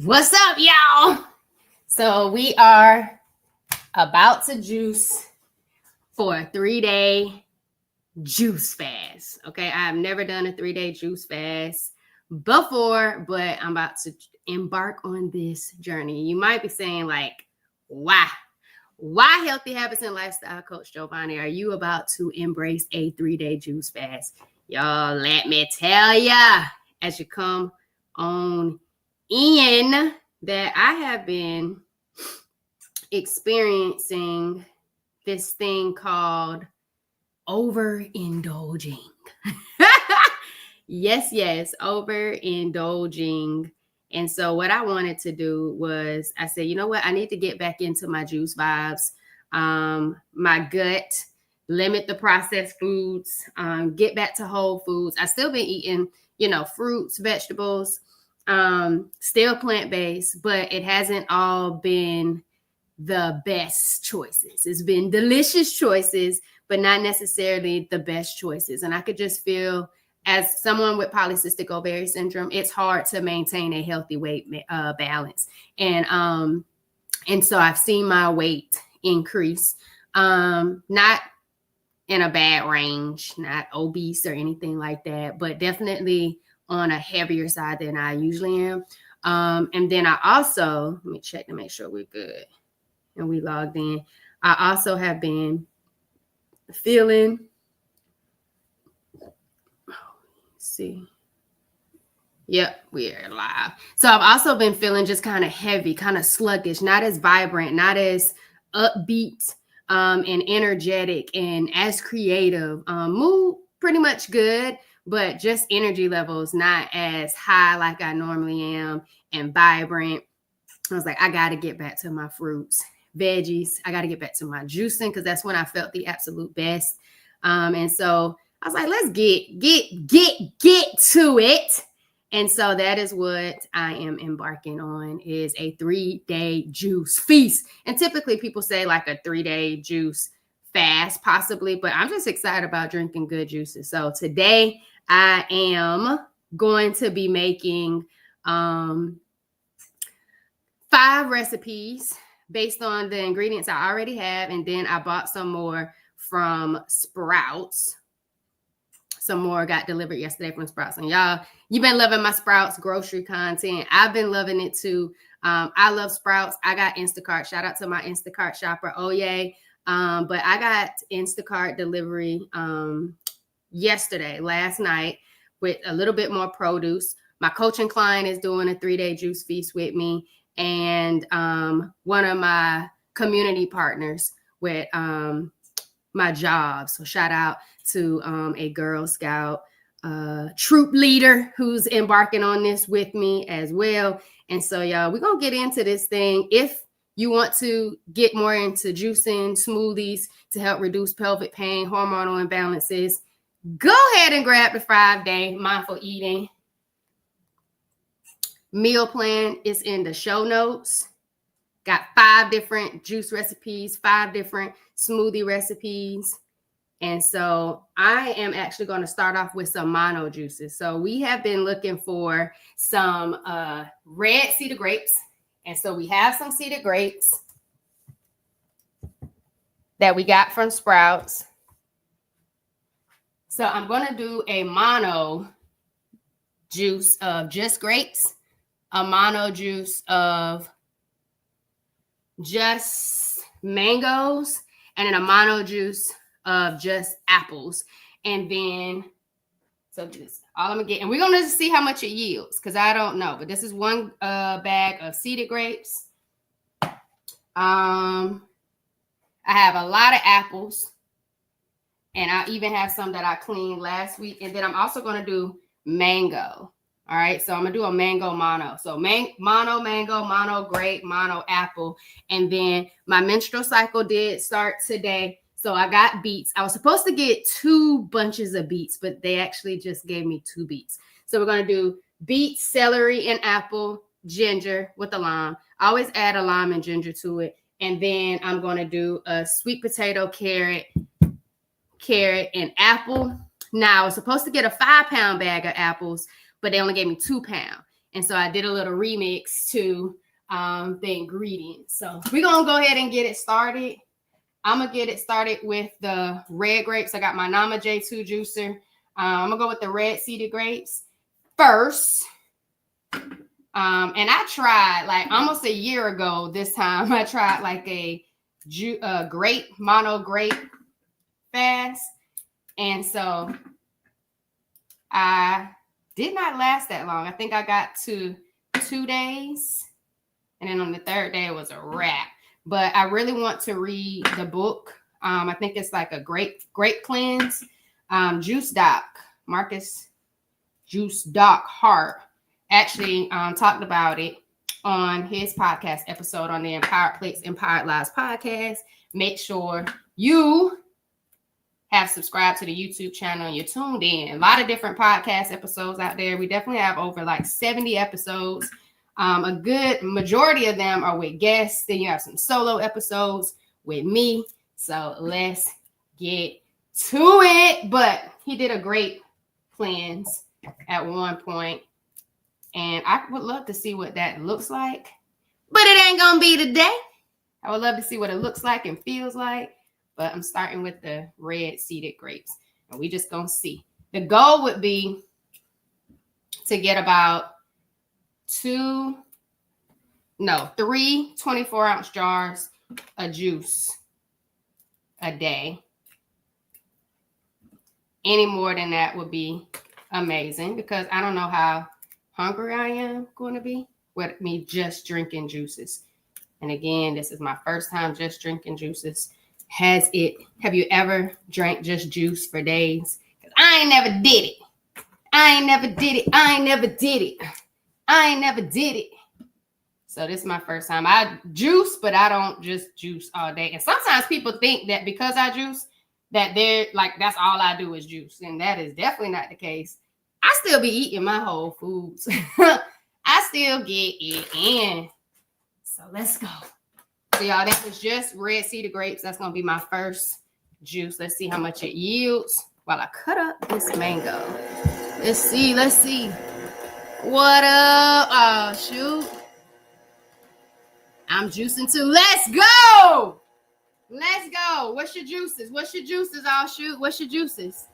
What's up, y'all? So we are about to juice for a 3-day juice fast. Okay, I've never done a 3-day juice fast before, but I'm about to embark on this journey. You might be saying, like, why? Why, Healthy Habits and Lifestyle Coach Giovanni, are you about to embrace a 3-day juice fast? Y'all, let me tell ya, as you come on in, that I have been experiencing this thing called overindulging. Yes, overindulging. And so what I wanted to do was, I said, you know what? I need to get back into my juice vibes, my gut, limit the processed foods, get back to whole foods. I still been eating, fruits, vegetables, still plant-based, but it hasn't all been the best choices. It's been delicious choices, but not necessarily the best choices. And I could just feel, as someone with polycystic ovarian syndrome, it's hard to maintain a healthy weight balance. And so I've seen my weight increase, not in a bad range, not obese or anything like that, but definitely on a heavier side than I usually am. And then I also, let me check to make sure we're good and we logged in. I also have been feeling, see. Yep, we are live. So I've also been feeling just kind of heavy, kind of sluggish, not as vibrant, not as upbeat and energetic and as creative. Mood pretty much good, but just energy levels not as high like I normally am and vibrant. I was like, I got to get back to my fruits, veggies. I got to get back to my juicing because that's when I felt the absolute best. And so I was like, let's get to it. And so that is what I am embarking on, is a 3-day juice feast. And typically people say like a 3-day juice fast, possibly, but I'm just excited about drinking good juices. So today I am going to be making 5 recipes based on the ingredients I already have. And then I bought some more from Sprouts. Some more got delivered yesterday from Sprouts. And y'all, you've been loving my Sprouts grocery content. I've been loving it too. I love Sprouts. I got Instacart. Shout out to my Instacart shopper. Oh, yay. But I got Instacart delivery last night, with a little bit more produce. My coaching client is doing a 3-day juice feast with me. And one of my community partners with my job. So shout out to a Girl Scout troop leader who's embarking on this with me as well. And so, y'all, we're going to get into this thing. If you want to get more into juicing, smoothies to help reduce pelvic pain, hormonal imbalances, go ahead and grab the 5-day mindful eating meal plan. Is in the show notes. Got 5 different juice recipes, 5 different smoothie recipes. And so I am actually going to start off with some mono juices. So we have been looking for some red cedar grapes. And so we have some cedar grapes that we got from Sprouts. So I'm going to do a mono juice of just grapes, a mono juice of just mangoes, and then a mono juice of just apples. And then, so this all I'm gonna get, and we're gonna see how much it yields because I don't know, but this is one bag of seeded grapes. I have a lot of apples, and I even have some that I cleaned last week. And then I'm also gonna do mango. All right, so I'm gonna do a mango mono. So mono mango, mono grape, mono apple. And then my menstrual cycle did start today. So I got beets. I was supposed to get 2 bunches of beets, but they actually just gave me 2 beets. So we're gonna do beets, celery, and apple, ginger with a lime. I always add a lime and ginger to it. And then I'm gonna do a sweet potato, carrot, and apple. Now I was supposed to get a 5-pound bag of apples, but they only gave me 2 pounds. And so I did a little remix to the ingredients. So we're going to go ahead and get it started. I'm going to get it started with the red grapes. I got my Nama J2 juicer. I'm going to go with the red seeded grapes first. And I tried like almost a year ago this time. I tried like a grape, mono grape fast. And so I did not last that long. I think I got to 2 days. And then on the third day, it was a wrap. But I really want to read the book. I think it's like a grape cleanse. Juice Doc, Marcus Juice Doc Hart actually talked about it on his podcast episode on the Empowered Plates, Empowered Lives podcast. Make sure you have subscribed to the YouTube channel and you're tuned in. A lot of different podcast episodes out there. We definitely have over like 70 episodes. A good majority of them are with guests. Then you have some solo episodes with me. So let's get to it. But he did a great cleanse at one point. And I would love to see what that looks like. But it ain't going to be today. I would love to see what it looks like and feels like. But I'm starting with the red seeded grapes. And we just going to see. The goal would be to get about 3 24-ounce jars of juice a day. Any more than that would be amazing because I don't know how hungry I am going to be with me just drinking juices. And again, this is my first time just drinking juices. Have you ever drank just juice for days? Because I ain't never did it. So this is my first time. I juice, but I don't just juice all day. And sometimes people think that because I juice, that they're like, that's all I do is juice. And that is definitely not the case. I still be eating my whole foods. I still get it in. So let's go. So y'all, that was just red seeded grapes. That's going to be my first juice. Let's see how much it yields while I cut up this mango. Let's see. What up? Oh, shoot. I'm juicing too. Let's go. What's your juices? Oh, shoot. What's your juices?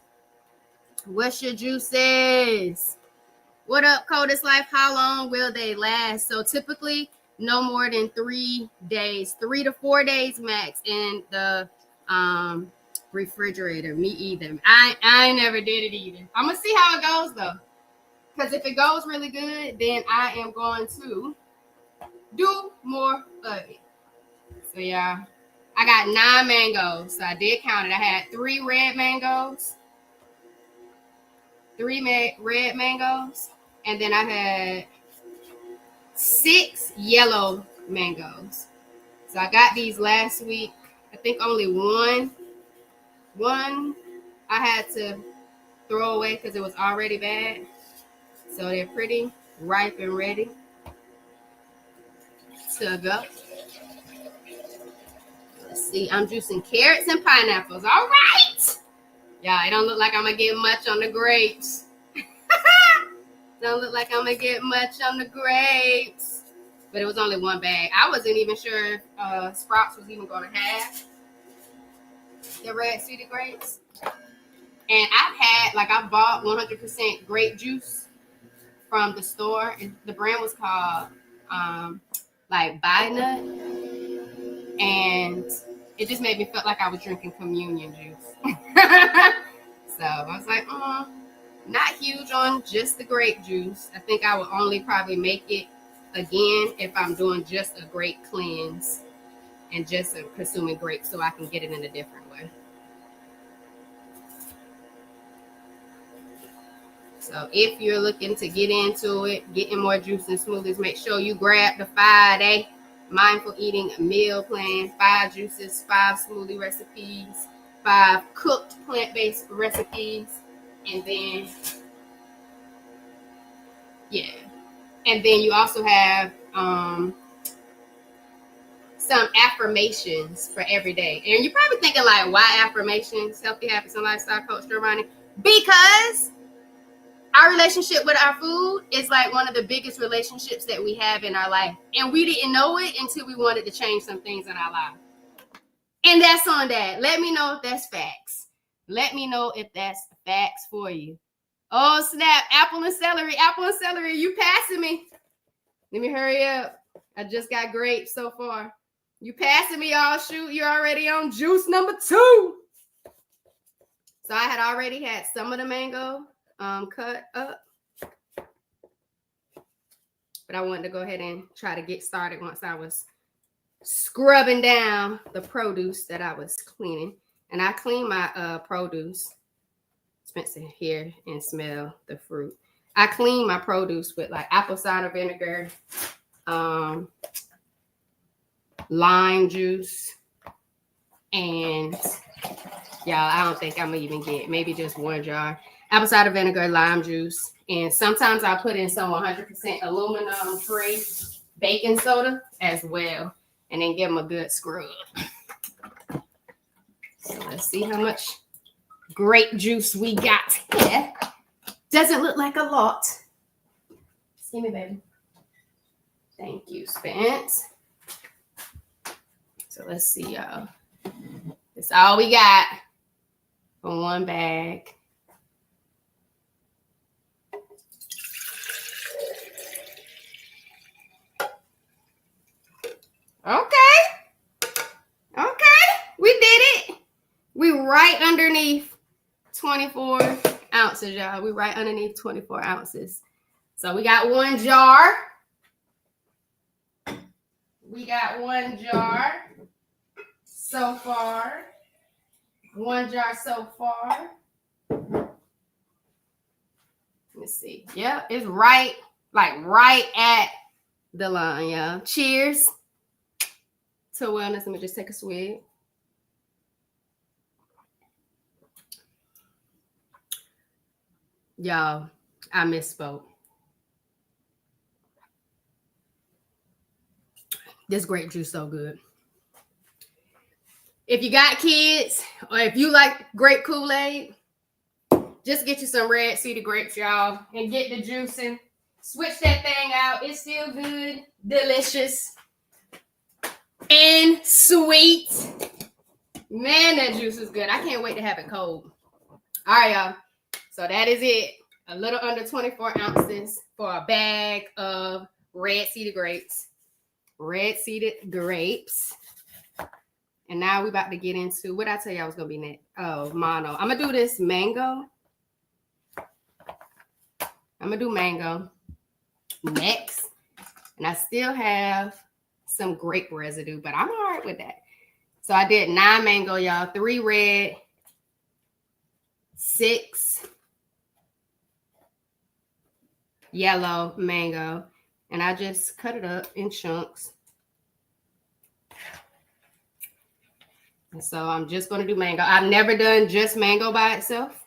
What up, Coldest Life? How long will they last? So typically no more than 3 days, 3 to 4 days max in the refrigerator. Me either. I never did it either. I'm going to see how it goes though. Because if it goes really good, then I am going to do more of it. So yeah, I got 9 mangoes. So I did count it. I had 3 red mangoes. 3 red mangoes. And then I had 6 yellow mangoes. So I got these last week. I think only one I had to throw away because it was already bad. So they're pretty ripe and ready to go. Let's see. I'm juicing carrots and pineapples. All right. Yeah, it don't look like I'm going to get much on the grapes. Don't look like I'm going to get much on the grapes. But it was only 1 bag. I wasn't even sure if Sprouts was even going to have the red seeded grapes. And I bought 100% grape juice from the store. And the brand was called Buy Nut. And it just made me feel like I was drinking communion juice. So I was like, not huge on just the grape juice. I think I would only probably make it again if I'm doing just a grape cleanse and just consuming grapes so I can get it in a different way. So if you're looking to get into it, getting more juice and smoothies, make sure you grab the 5-day mindful eating meal plan, 5 juices, 5 smoothie recipes, 5 cooked plant-based recipes, and then you also have some affirmations for every day. And you're probably thinking like, why affirmations? Healthy habits and lifestyle coach Giovanni. Because Our relationship with our food is like one of the biggest relationships that we have in our life. And we didn't know it until we wanted to change some things in our life. And that's on that. Let me know if that's facts. Let me know if that's facts for you. Oh, snap. Apple and celery. Apple and celery. You passing me. Let me hurry up. I just got grapes so far. You passing me, y'all. Shoot, you're already on juice number 2. So I had already had some of the mango cut up. But I wanted to go ahead and try to get started once I was scrubbing down the produce that I was cleaning. And I clean my produce. Spencer here and smell the fruit. I clean my produce with like apple cider vinegar, lime juice, and y'all, I don't think I'm gonna even get maybe just 1 jar. Apple cider vinegar, lime juice, and sometimes I put in some 100% aluminum free baking soda as well, and then give them a good scrub. So let's see how much grape juice we got here. Doesn't look like a lot. Give me, baby. Thank you, Spence. So let's see, y'all. That's all we got for 1 bag. Okay, we did it. We right underneath 24 ounces, y'all. We right underneath 24 ounces. So we got 1 jar. We got 1 jar so far. 1 jar so far. Let's see. Yeah, it's right at the line, y'all. Cheers to wellness. Let me just take a swig. Y'all, I misspoke. This grape juice so good. If you got kids or if you like grape Kool-Aid, just get you some red seeded grapes, y'all, and get the juicing. Switch that thing out. It's still good, delicious, and sweet. Man, that juice is good. I can't wait to have it cold. All right, y'all. So that is it. A little under 24 ounces for a bag of red seeded grapes. Red seeded grapes. And now we're about to get into what I tell you I was going to be next. Oh, mono. I'm going to do this mango. I'm going to do mango next. And I still have some grape residue, but I'm all right with that. So I did 9 mango, y'all. 3 red, 6 yellow mango. And I just cut it up in chunks. And so I'm just going to do mango. I've never done just mango by itself.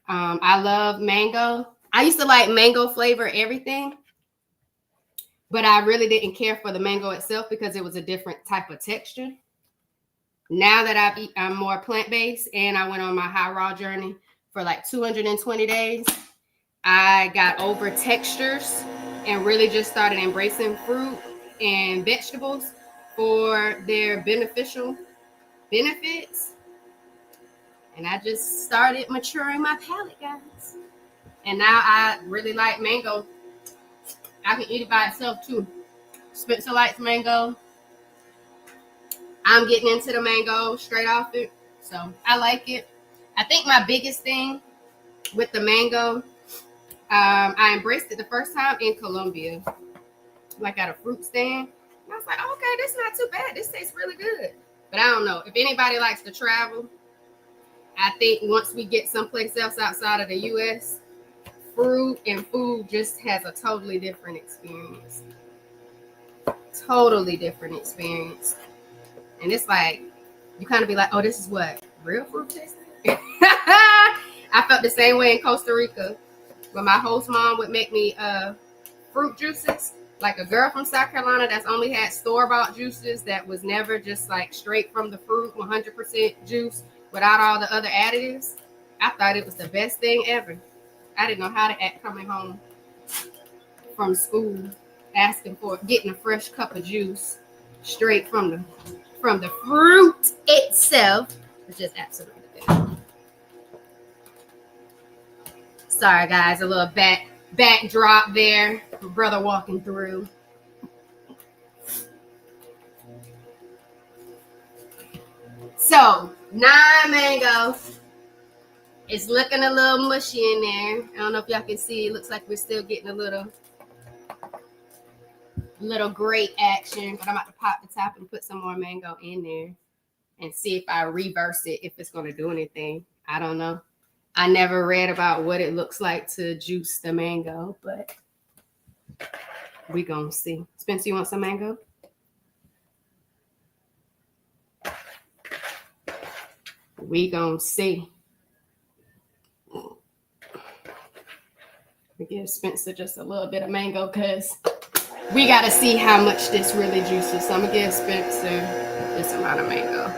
I love mango. I used to like mango flavor everything, but I really didn't care for the mango itself because it was a different type of texture. Now that I'm more plant-based and I went on my high raw journey for like 220 days, I got over textures and really just started embracing fruit and vegetables for their beneficial benefits. And I just started maturing my palate, guys. And now I really like mango. I can eat it by itself too. Spencer likes mango. I'm getting into the mango straight off it. So I like it. I think my biggest thing with the mango, I embraced it the first time in Colombia, like at a fruit stand. And I was like, okay, this is not too bad. This tastes really good. But I don't know. If anybody likes to travel, I think once we get someplace else outside of the U.S., fruit and food just has a totally different experience. Totally different experience. And it's like, you kind of be like, oh, this is what real fruit tastes like. I felt the same way in Costa Rica when my host mom would make me fruit juices. Like a girl from South Carolina that's only had store-bought juices that was never just like straight from the fruit, 100% juice without all the other additives. I thought it was the best thing ever. I didn't know how to act coming home from school, getting a fresh cup of juice straight from the fruit itself. It's just absolutely good. Sorry guys, a little backdrop there. My brother walking through. So 9 mangoes. It's looking a little mushy in there. I don't know if y'all can see. It looks like we're still getting a little grate action, but I'm about to pop the top and put some more mango in there and see if I reverse it, if it's going to do anything. I don't know. I never read about what it looks like to juice the mango, but we gonna see. Spencer, you want some mango? We gonna see. We give Spencer just a little bit of mango because we got to see how much this really juices. So I'm going to give Spencer this amount of mango.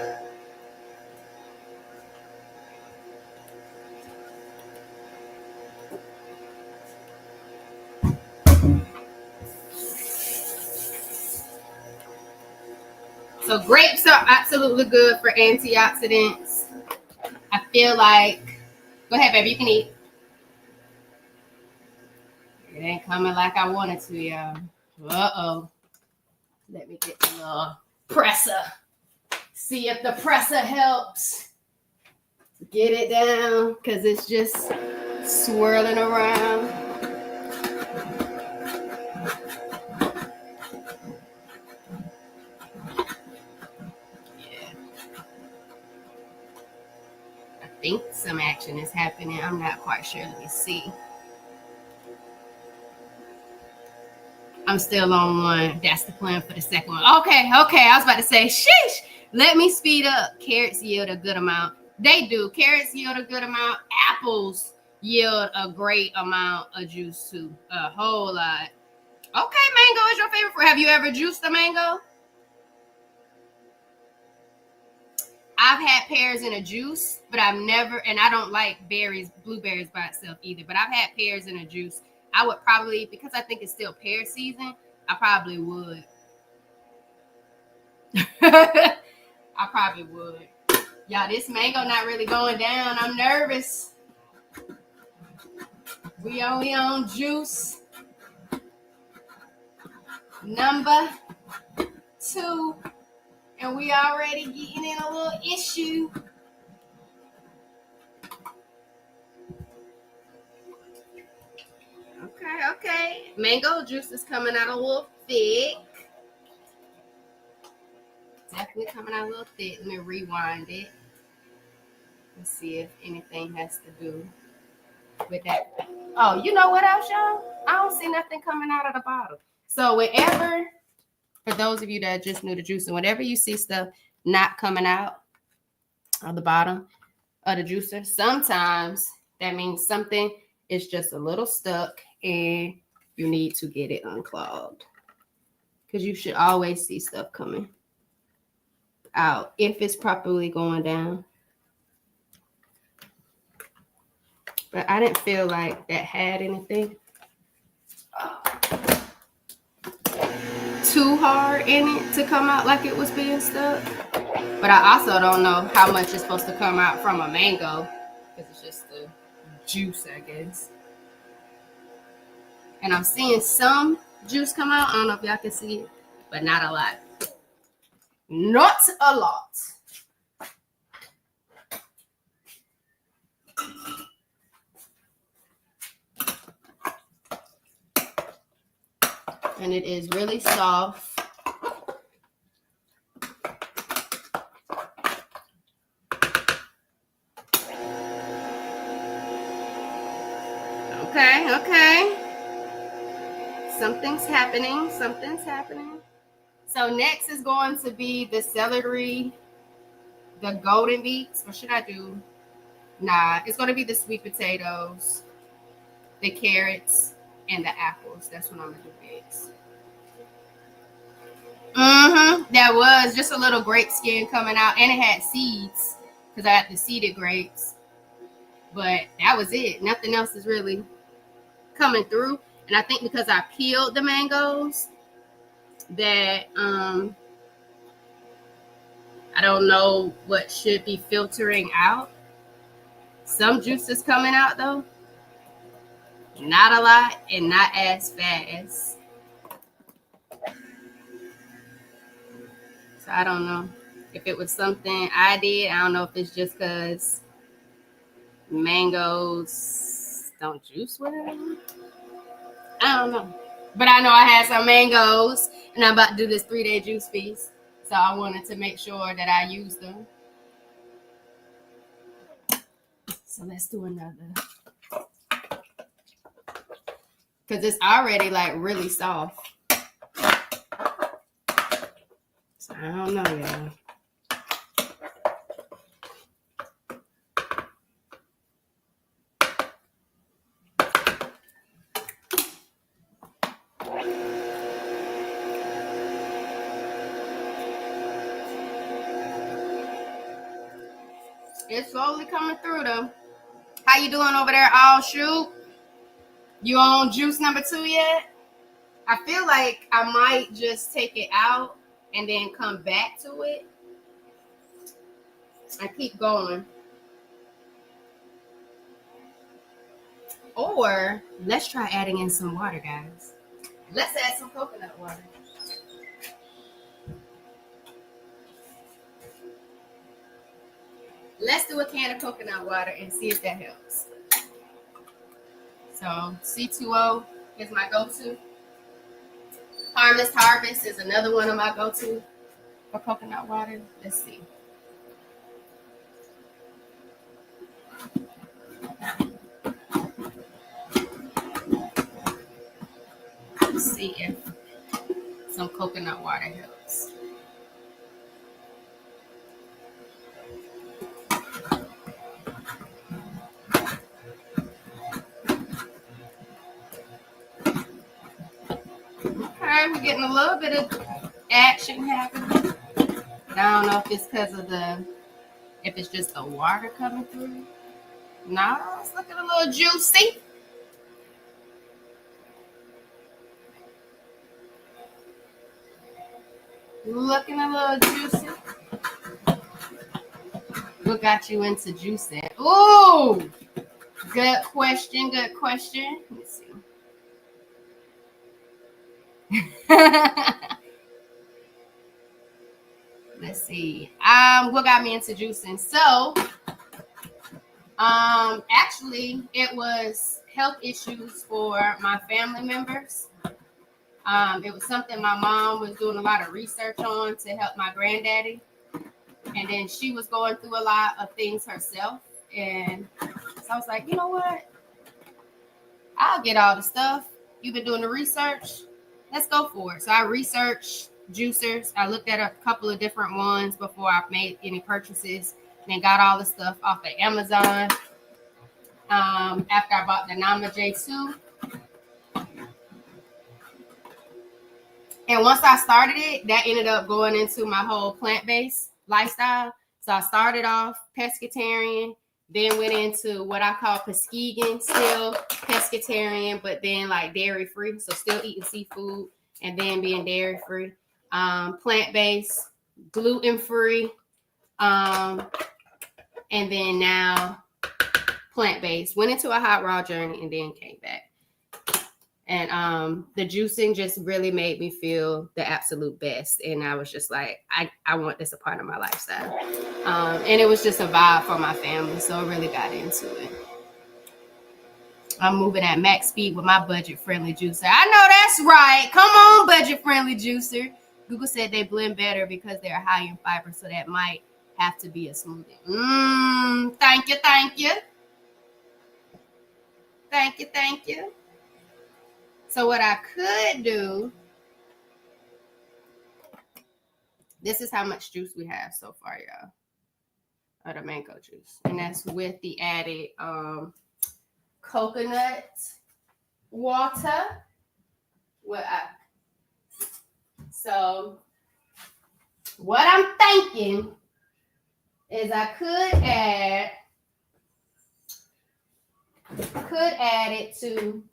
So grapes are absolutely good for antioxidants. I feel like, go ahead, baby, you can eat. It ain't coming like I wanted to, y'all. Uh-oh. Let me get the little presser. See if the presser helps. Get it down, because it's just swirling around. Yeah. I think some action is happening. I'm not quite sure. Let me see. I'm still on one. That's the plan for the second one. Okay. I was about to say, sheesh. Let me speed up. Carrots yield a good amount. They do. Carrots yield a good amount. Apples yield a great amount of juice too. A whole lot. Okay, mango is your favorite fruit. Have you ever juiced a mango? I've had pears in a juice, but I've never, and I don't like blueberries by itself either, but I've had pears in a juice. I would probably, because I think it's still pear season, I probably would. I probably would. Y'all, this mango not really going down. I'm nervous. We only on juice number 2, and we already getting in a little issue. Okay. Mango juice is coming out a little thick. Definitely coming out a little thick. Let me rewind it. Let's see if anything has to do with that. Oh, you know what else, y'all? I don't see nothing coming out of the bottle. So whenever, for those of you that just knew the juicer, whenever you see stuff not coming out of the bottom of the juicer, sometimes that means something is just a little stuck and you need to get it unclogged. Because you should always see stuff coming out if it's properly going down. But I didn't feel like that had anything too hard in it to come out like it was being stuck. But I also don't know how much is supposed to come out from a mango, because it's just the juice, I guess. And I'm seeing some juice come out. I don't know if y'all can see it, but not a lot. Not a lot. And it is really soft. Okay. Something's happening. So next is going to be the celery, the golden beets. What should I do? Nah, it's going to be the sweet potatoes, the carrots, and the apples. That's what I'm going to do next. That was just a little grape skin coming out, and it had seeds because I had the seeded grapes. But that was it. Nothing else is really coming through. And I think because I peeled the mangoes that I don't know what should be filtering out. Some juice is coming out though. Not a lot and not as fast. So I don't know if it was something I did. I don't know if it's just because mangoes don't juice well. I don't know. But I know I had some mangoes and I'm about to do this 3-day juice feast. So I wanted to make sure that I used them. So let's do another. Because it's already like really soft. So I don't know, y'all. It's slowly coming through though. How you doing over there, All Shoot? You on juice number 2 yet? I feel like I might just take it out and then come back to it. I keep going. Or let's try adding in some water, guys. Let's add some coconut water. Let's do a can of coconut water and see if that helps. So C2O is my go-to. Harvest is another one of my go-to for coconut water. Let's see. Let's see if some coconut water helps. Okay, we're getting a little bit of action happening. I don't know if it's because of if it's just the water coming through. No, it's looking a little juicy. Looking a little juicy. What got you into juicing? Ooh, good question. Good question. Let me see. Let's see. What got me into juicing? So, actually, it was health issues for my family members. It was something my mom was doing a lot of research on to help my granddaddy. And then she was going through a lot of things herself. And so I was like, you know what? I'll get all the stuff. You've been doing the research. Let's go for it. So I researched juicers. I looked at a couple of different ones before I made any purchases. And then got all the stuff off of Amazon. After I bought the Nama J2. And once I started it, that ended up going into my whole plant-based lifestyle. So I started off pescatarian, then went into what I call peskegan, still pescatarian, but then like dairy-free. So still eating seafood and then being dairy-free. Plant-based, gluten-free, and then now plant-based. Went into a hot raw journey and then came back. And the juicing just really made me feel the absolute best. And I was just like, I want this a part of my lifestyle. And it was just a vibe for my family. So I really got into it. I'm moving at max speed with my budget-friendly juicer. I know that's right. Come on, budget-friendly juicer. Google said they blend better because they're high in fiber. So that might have to be a smoothie. Thank you, thank you. Thank you, thank you. So what I could do, this is how much juice we have so far, y'all, of the mango juice. And that's with the added coconut water. So what I'm thinking is I could add it to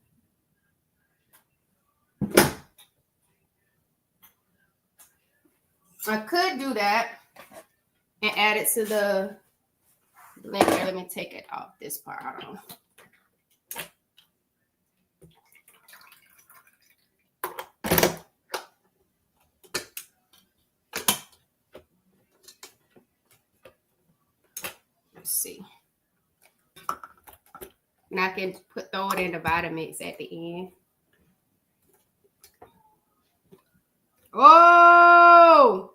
I could do that and add it to the blender. Let me take it off this part. Hold on. Let's see. And I can throw it in the Vitamix at the end. Oh!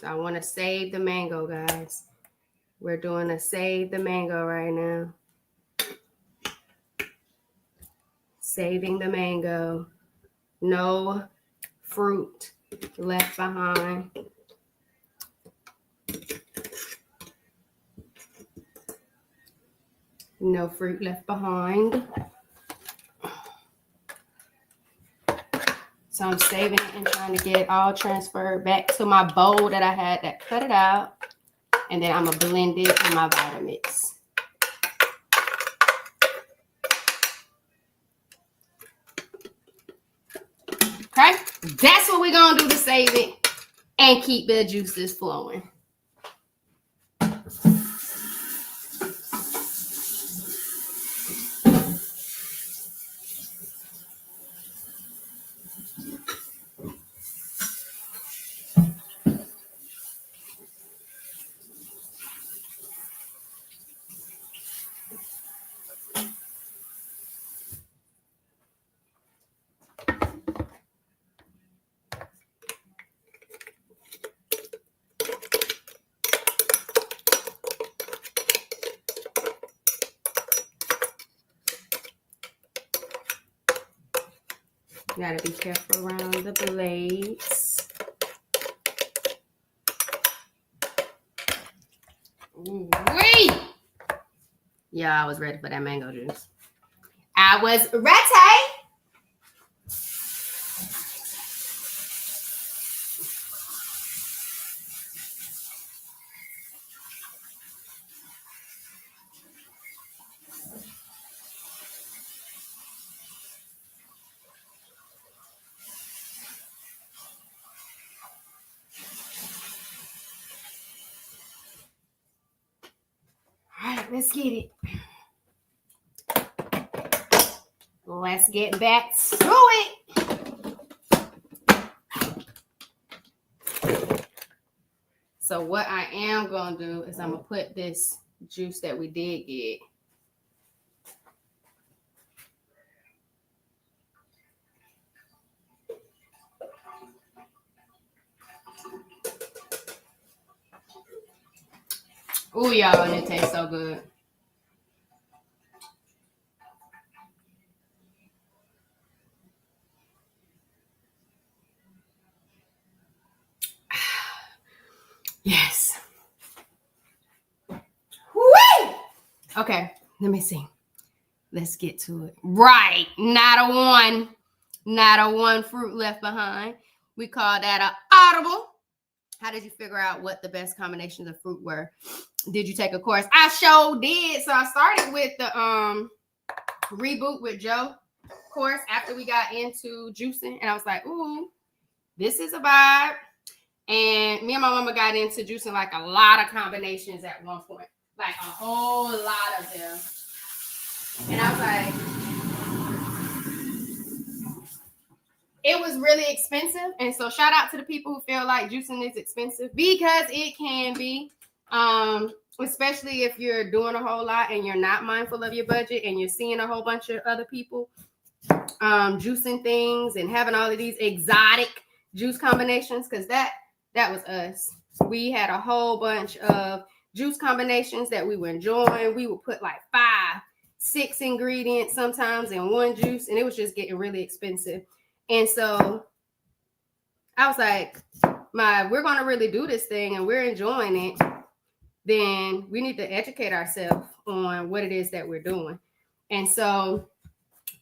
So I want to save the mango, guys. We're doing a save the mango right now. Saving the mango. No fruit left behind. No fruit left behind. So I'm saving it and trying to get it all transferred back to my bowl that I had that cut it out. And then I'm going to blend it in my Vitamix. Okay, that's what we're going to do to save it and keep the juices flowing. You gotta be careful around the blades. Ooh-wee! Yeah, I was ready for that mango juice. I was ready. All right, let's get it. Let's get back to it. So what I am going to do is I'm going to put this juice that we did get. Oh, y'all, and it tastes so good. Yes. Woo! Okay, let me see. Let's get to it. Right. Not a one fruit left behind. We call that an audible. How did you figure out what the best combinations of fruit were? Did you take a course? I sure did. So I started with the Reboot with Joe course after we got into juicing. And I was like, ooh, this is a vibe. And me and my mama got into juicing like a lot of combinations at one point. Like a whole lot of them. And I was like, it was really expensive. And so shout out to the people who feel like juicing is expensive, because it can be, especially if you're doing a whole lot and you're not mindful of your budget and you're seeing a whole bunch of other people juicing things and having all of these exotic juice combinations, because that was us. We had a whole bunch of juice combinations that we were enjoying. We would put like 5, 6 ingredients sometimes in one juice, and it was just getting really expensive. And so I was like, we're going to really do this thing and we're enjoying it. then we need to educate ourselves on what it is that we're doing. And so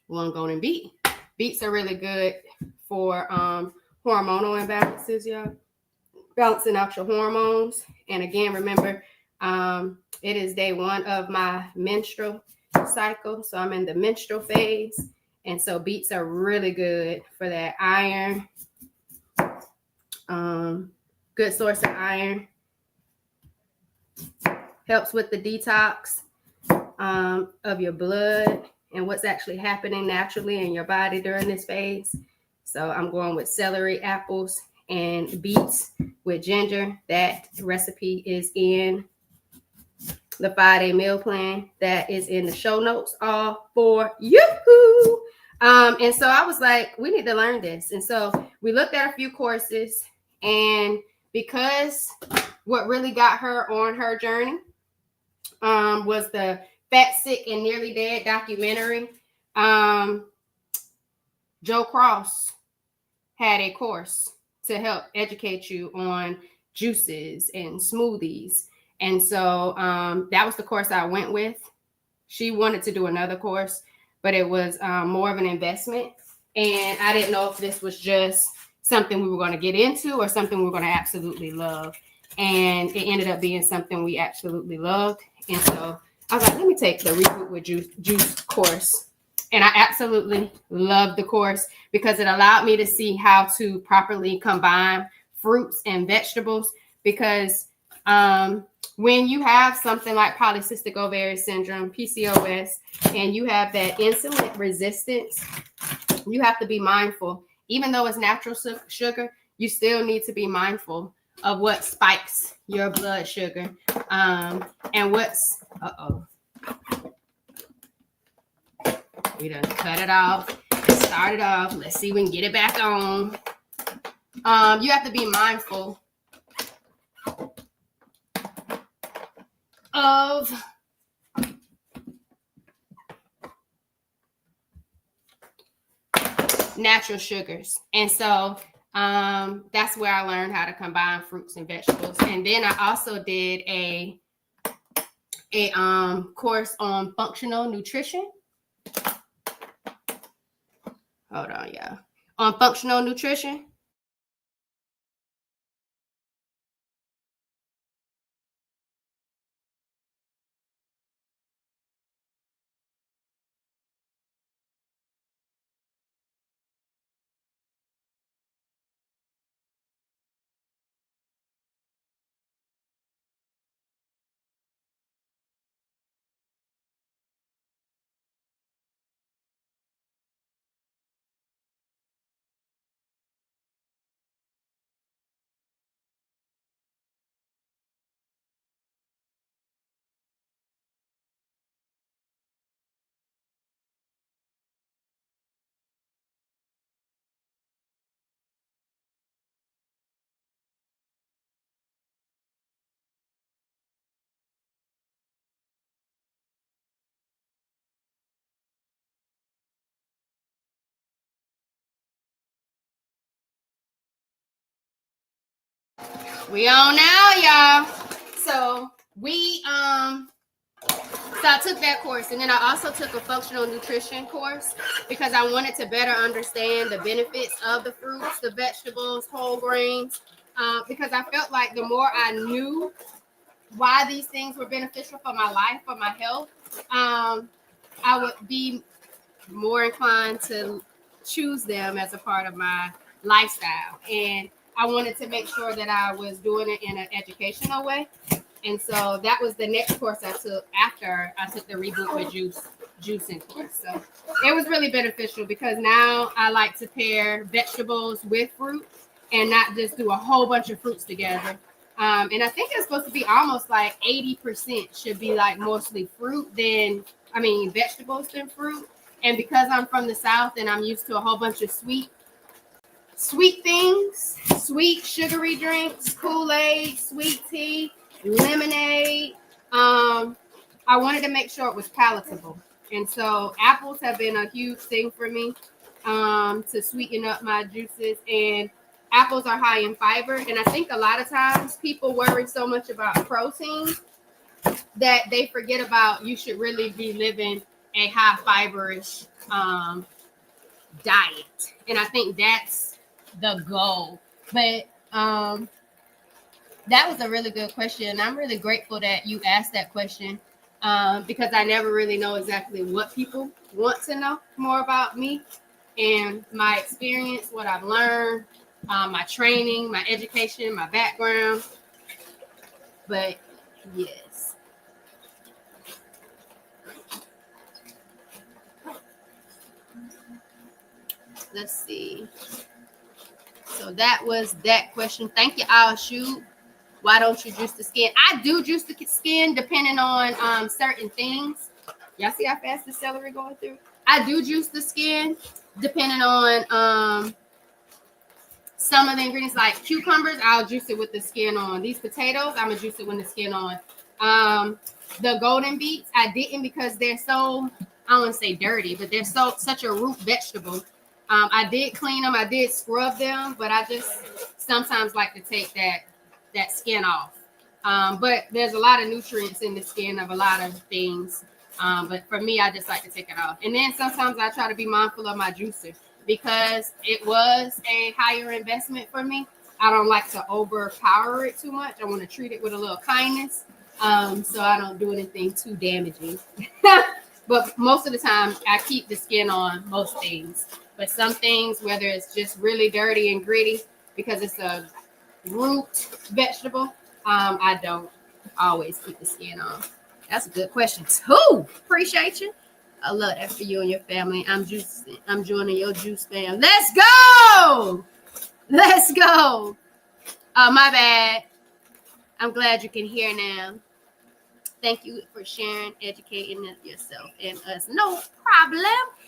we're going to go and beet. Beets are really good for hormonal imbalances, y'all. Balancing out your hormones. And again, remember, it is day 1 of my menstrual cycle. So I'm in the menstrual phase. And so beets are really good for that iron. Good source of iron. Helps with the detox of your blood and what's actually happening naturally in your body during this phase. So I'm going with celery, apples, and beets with ginger. That recipe is in the 5-day meal plan that is in the show notes, all for you. And so I was like, we need to learn this. And so we looked at a few courses, and because what really got her on her journey was the Fat, Sick, and Nearly Dead documentary. Joe Cross had a course to help educate you on juices and smoothies. And so that was the course I went with. She wanted to do another course, but it was more of an investment. And I didn't know if this was just something we were going to get into or something we were going to absolutely love. And it ended up being something we absolutely loved. And so I was like, let me take the Reboot with Juice course. And I absolutely loved the course because it allowed me to see how to properly combine fruits and vegetables. Because when you have something like polycystic ovarian syndrome, PCOS, and you have that insulin resistance, you have to be mindful. Even though it's natural sugar, you still need to be mindful of what spikes your blood sugar and what's, we done cut it off, start it off. Let's see if we can get it back on. You have to be mindful of natural sugars. And so that's where I learned how to combine fruits and vegetables. And then I also did a course on functional nutrition. Hold on, y'all. On functional nutrition. We on now, y'all. So I took that course, and then I also took a functional nutrition course because I wanted to better understand the benefits of the fruits, the vegetables, whole grains, because I felt like the more I knew why these things were beneficial for my life, for my health, I would be more inclined to choose them as a part of my lifestyle. And I wanted to make sure that I was doing it in an educational way. And so that was the next course I took after I took the Reboot with Juicing course. So it was really beneficial because now I like to pair vegetables with fruit and not just do a whole bunch of fruits together. And I think it's supposed to be almost like 80% should be like mostly vegetables than fruit. And because I'm from the South and I'm used to a whole bunch of sweet things, sweet sugary drinks, Kool-Aid, sweet tea, lemonade, I wanted to make sure it was palatable. And so apples have been a huge thing for me to sweeten up my juices. And apples are high in fiber. And I think a lot of times people worry so much about protein that they forget about you should really be living a high fiberish diet. And I think that's the goal. But that was a really good question. I'm really grateful that you asked that question because I never really know exactly what people want to know more about me and my experience, what I've learned, my training, my education, my background. But yes. Let's see. So that was that question. Thank you, I'll shoot. Why don't you juice the skin? I do juice the skin depending on certain things. Y'all see how fast the celery going through? I do juice the skin depending on some of the ingredients, like cucumbers. I'll juice it with the skin on. These potatoes, I'm gonna juice it with the skin on. The golden beets, I didn't because they're so, I don't want to say dirty, but they're such a root vegetable. I did clean them, I did scrub them, but I just sometimes like to take that skin off. But there's a lot of nutrients in the skin of a lot of things. But for me, I just like to take it off. And then sometimes I try to be mindful of my juicer because it was a higher investment for me. I don't like to overpower it too much. I want to treat it with a little kindness. So I don't do anything too damaging. But most of the time, I keep the skin on most things. But some things, whether it's just really dirty and gritty because it's a root vegetable, I don't always keep the skin on. That's a good question too. Appreciate you. I love that for you and your family. I'm joining your juice fam. Let's go. Let's go. Oh, my bad. I'm glad you can hear now. Thank you for sharing, educating yourself and us. No problem.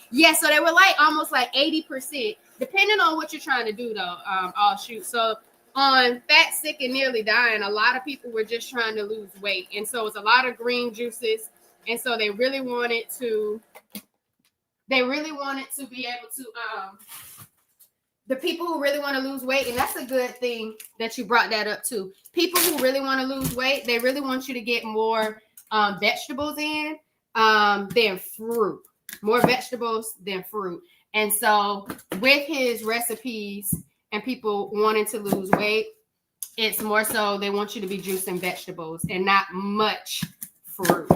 Yeah, so they were like almost like 80%, depending on what you're trying to do, though. I'll shoot. So on Fat, Sick, and Nearly Dying, a lot of people were just trying to lose weight. And so it's a lot of green juices. And so they really wanted to be able to, the people who really want to lose weight, and that's a good thing that you brought that up too. People who really want to lose weight, they really want you to get more vegetables in than fruit. More vegetables than fruit. And so with his recipes and people wanting to lose weight, it's more so they want you to be juicing vegetables and not much fruit.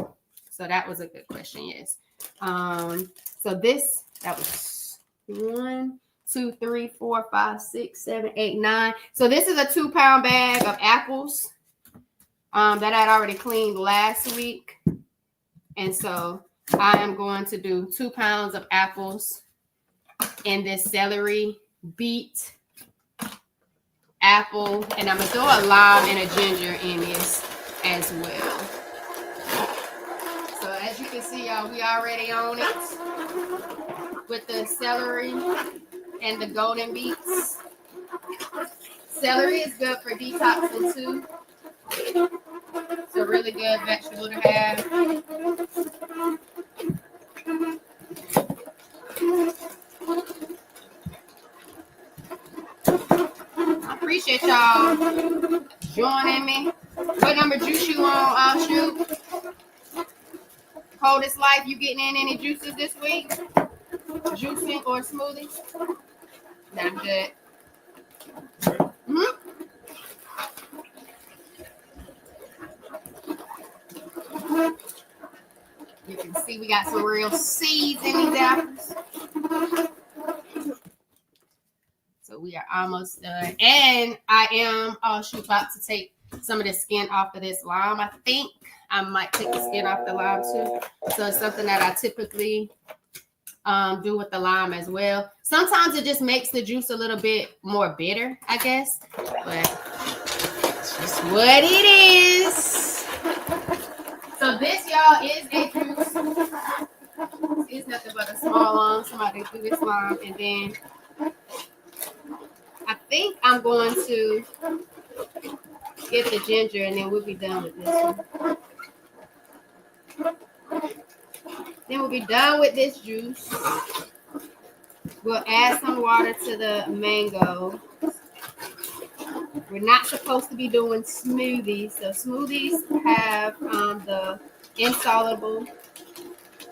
So that was a good question, yes. So that was 1, 2, 3, 4, 5, 6, 7, 8, 9. So this is a 2-pound bag of apples that I'd already cleaned last week. And so I am going to do 2 pounds of apples in this celery, beet, apple, and I'm going to throw a lime and a ginger in this as well. So as you can see, y'all, we already on it with the celery and the golden beets. Celery is good for detoxing too. It's a really good vegetable to have. I appreciate y'all joining me. What number juice you on? I'll shoot. Coldest life, you getting in any juices this week? Juicing or smoothies? Nah, I'm good. You can see we got some real seeds in these apples. So we are almost done. And I am about to take some of the skin off of this lime. I think I might take the skin off the lime too. So it's something that I typically do with the lime as well. Sometimes it just makes the juice a little bit more bitter, I guess. But it's just what it is. So this, y'all, is a juice. It's nothing but a small lime. Somebody do this lime. And then I think I'm going to get the ginger and then we'll be done with this one. Then we'll be done with this juice. We'll add some water to the mango. We're not supposed to be doing smoothies. So smoothies have the insoluble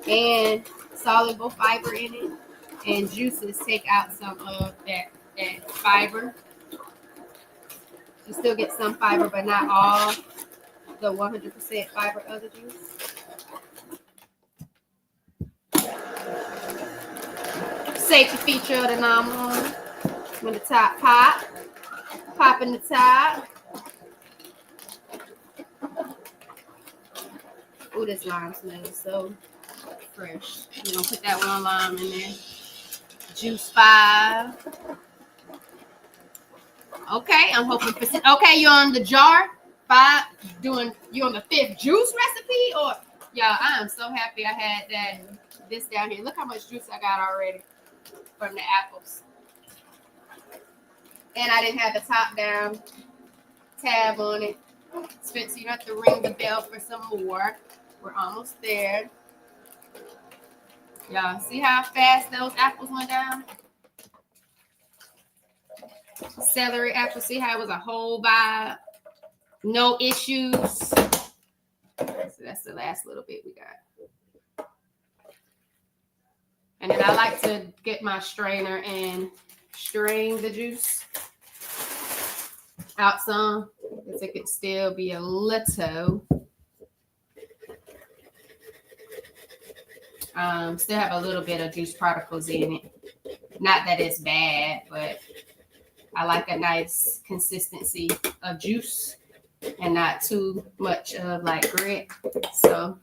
and soluble fiber in it, and juices take out some of that fiber. You still get some fiber, but not all the 100% fiber of the juice. Safety feature of the normal one. When the top pop in the top. Ooh, this lime smells so fresh. We're gonna put that one lime in there. Juice 5. Okay, I'm hoping for. Okay, you're on the jar 5. You on the 5th juice recipe, or y'all? I am so happy I had this down here. Look how much juice I got already from the apples. And I didn't have the top down tab on it. Spencer, you have to ring the bell for some more. We're almost there. Y'all see how fast those apples went down? Celery apple, see how it was a whole vibe? No issues. So that's the last little bit we got. And then I like to get my strainer and strain the juice out some, because it could still be a little. Still have a little bit of juice particles in it. Not that it's bad, but I like a nice consistency of juice and not too much of like grit. So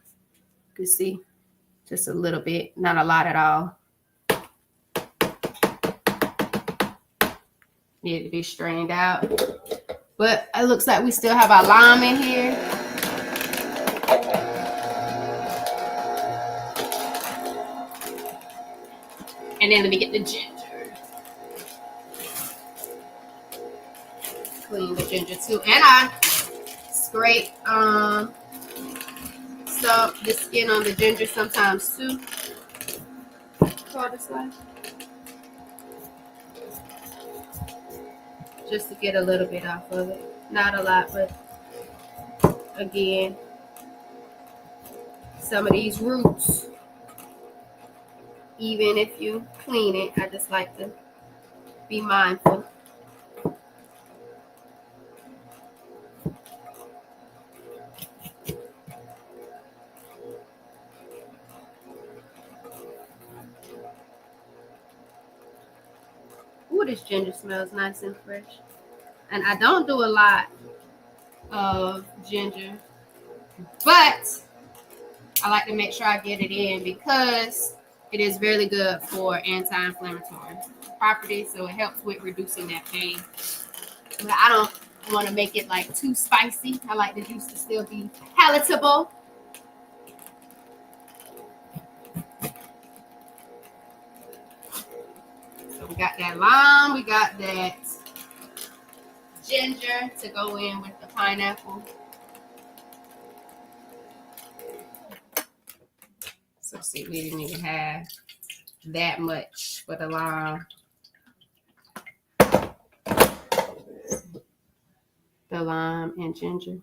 you can see just a little bit, not a lot at all. Need to be strained out. But it looks like we still have our lime in here. And then let me get the ginger. Clean the ginger too. And I scrape the skin on the ginger sometimes too. Just to get a little bit off of it. Not a lot, but again, some of these roots, even if you clean it, I just like to be mindful. Ooh, this ginger smells nice and fresh. And I don't do a lot of ginger, but I like to make sure I get it in because it is really good for anti-inflammatory properties. So it helps with reducing that pain. But I don't want to make it like too spicy. I like the juice to still be palatable. So we got that lime, we got that ginger to go in with the pineapple. So see, we didn't even have that much for the lime. The lime and ginger.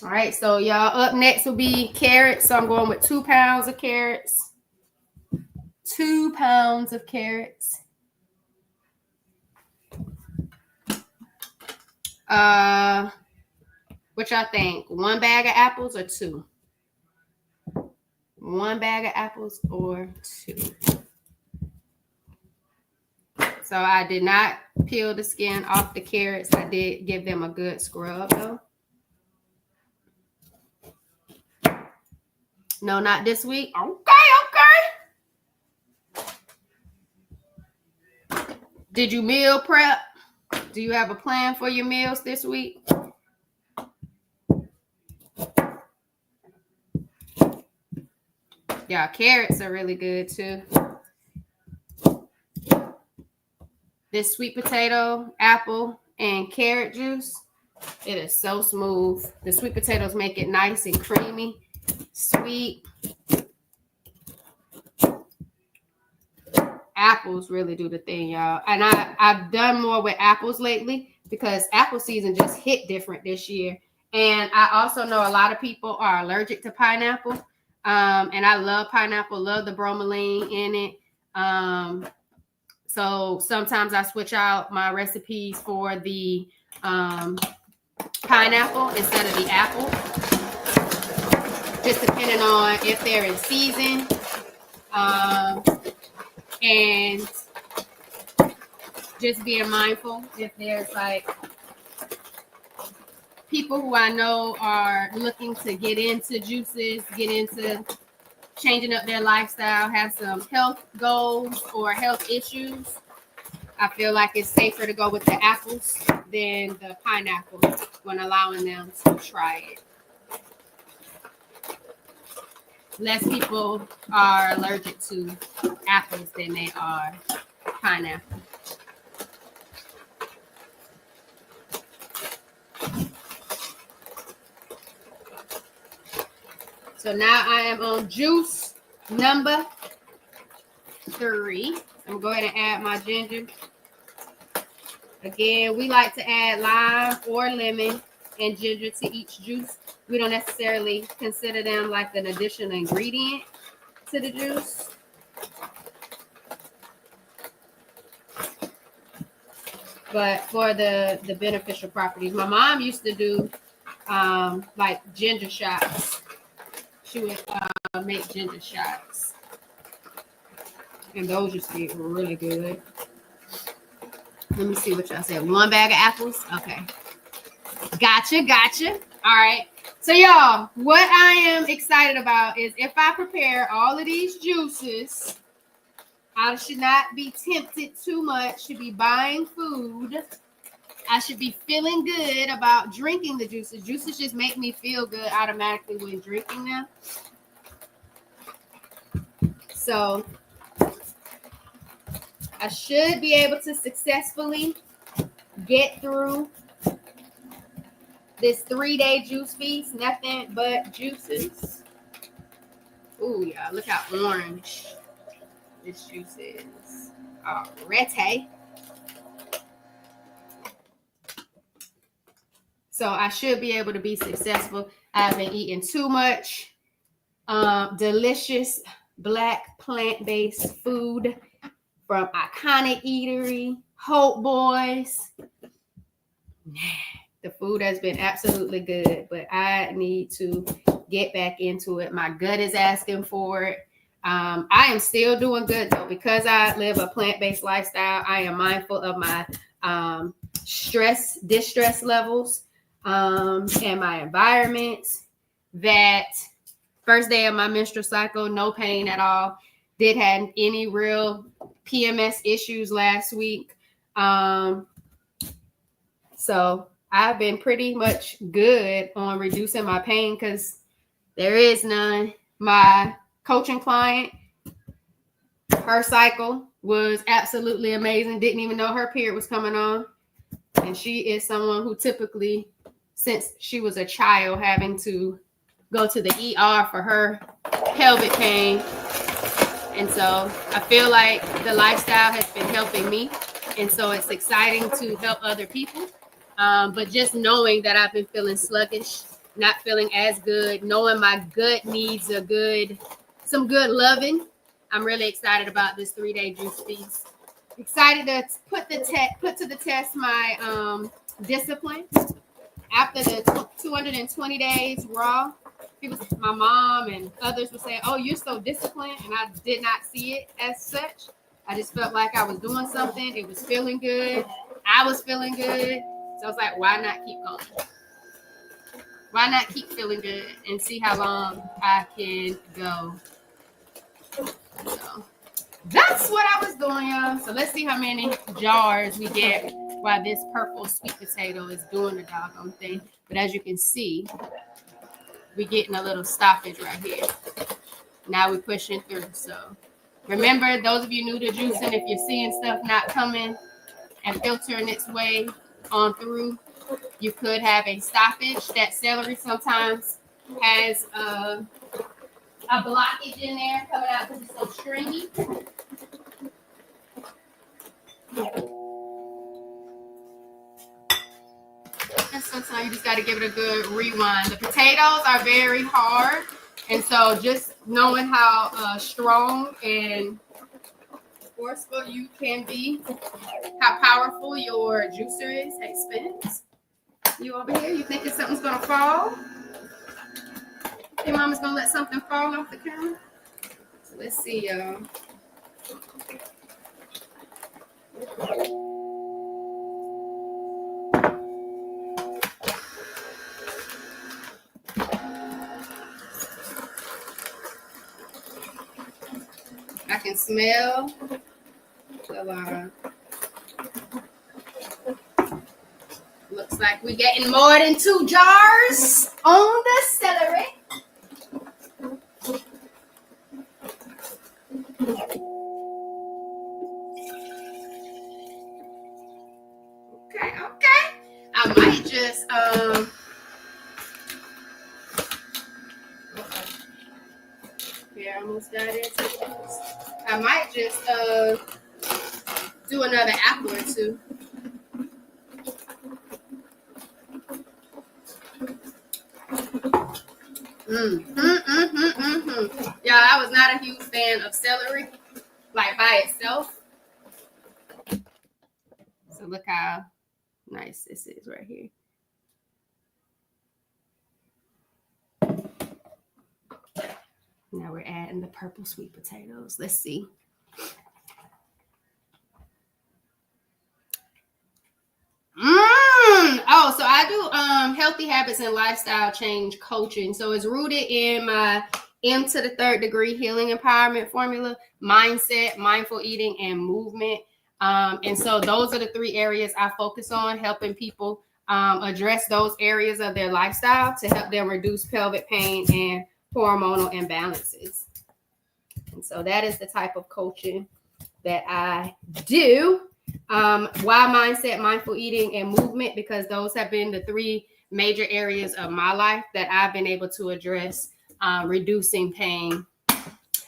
All right, so y'all, up next will be carrots. So I'm going with 2 pounds of carrots. 2 pounds of carrots. What y'all think? 1 bag of apples or 2? 1 bag of apples or 2? So I did not peel the skin off the carrots. I did give them a good scrub though. No, not this week. Okay. Did you meal prep? Do you have a plan for your meals this week? Yeah, carrots are really good too. This sweet potato, apple, and carrot juice, it is so smooth. The sweet potatoes make it nice and creamy, sweet. apples really do the thing, y'all. And I've done more with apples lately because apple season just hit different this year. And I also know a lot of people are allergic to pineapple. And I love pineapple, love the bromelain in it. So sometimes I switch out my recipes for the pineapple instead of the apple, just depending on if they're in season. And just being mindful if there's like people who I know are looking to get into juices, get into changing up their lifestyle, have some health goals or health issues. I feel like it's safer to go with the apples than the pineapple when allowing them to try it. Less people are allergic to apples than they are pineapple. So now I am on juice number 3. I'm gonna go ahead and add my ginger. Again, we like to add lime or lemon and ginger to each juice. We don't necessarily consider them like an additional ingredient to the juice. But for the beneficial properties, my mom used to do like ginger shots. She would make ginger shots. And those used to be really good. Let me see what y'all said. 1 bag of apples? Okay. Gotcha. All right. So, y'all, what I am excited about is if I prepare all of these juices, I should not be tempted too much to be buying food. I should be feeling good about drinking the juices. Juices just make me feel good automatically when drinking them. So I should be able to successfully get through this 3-day juice feast. Nothing but juices. Ooh, y'all, look how orange this juice is. Already. So I should be able to be successful. I've been eating too much delicious Black plant-based food from Iconic Eatery, Hope Boys. The food has been absolutely good, but I need to get back into it. My gut is asking for it. I am still doing good though, because I live a plant-based lifestyle. I am mindful of my distress levels, and my environment. That first day of my menstrual cycle, no pain at all. Did have any real PMS issues last week. So I've been pretty much good on reducing my pain because there is none. My coaching client, her cycle was absolutely amazing. Didn't even know her period was coming on. And she is someone who typically, since she was a child, having to go to the ER for her pelvic pain. And so I feel like the lifestyle has been helping me. And so it's exciting to help other people. But just knowing that I've been feeling sluggish, not feeling as good, knowing my gut needs some good loving. I'm really excited about this 3-day juice feast. Excited to put to the test my discipline. After the 220 days raw, my mom and others would say, "Oh, you're so disciplined," and I did not see it as such. I just felt like I was doing something. It was feeling good. I was feeling good. So I was like, why not keep going? Why not keep feeling good and see how long I can go? So that's what I was doing, y'all. So let's see how many jars we get while this purple sweet potato is doing the doggone thing. But as you can see, we're getting a little stoppage right here. Now we're pushing through. So remember, those of you new to juicing, if you're seeing stuff not coming and filtering its way on through, you could have a stoppage. That celery sometimes has a blockage in there coming out because it's so stringy. just got to give it a good rewind. The potatoes are very hard. And so just knowing how strong and forceful you can be, how powerful your juicer is. Hey, Spence, you over here, you thinking something's going to fall? Your mama's going to let something fall off the camera? So let's see, y'all. I can smell the looks like we're getting more than 2 jars on the celery. Okay. I might just yeah, I almost got it. I might just do another apple or two. Yeah, I was not a huge fan of celery, like by itself. So look how nice this is right here. Now we're adding the purple sweet potatoes. Let's see. Oh, so I do healthy habits and lifestyle change coaching. So it's rooted in my M to the 3rd degree healing empowerment formula: mindset, mindful eating, and movement. And so those are the 3 areas I focus on, helping people address those areas of their lifestyle to help them reduce pelvic pain and hormonal imbalances. And so that is the type of coaching that I do. Why mindset, mindful eating, and movement? Because those have been the 3 major areas of my life that I've been able to address, reducing pain,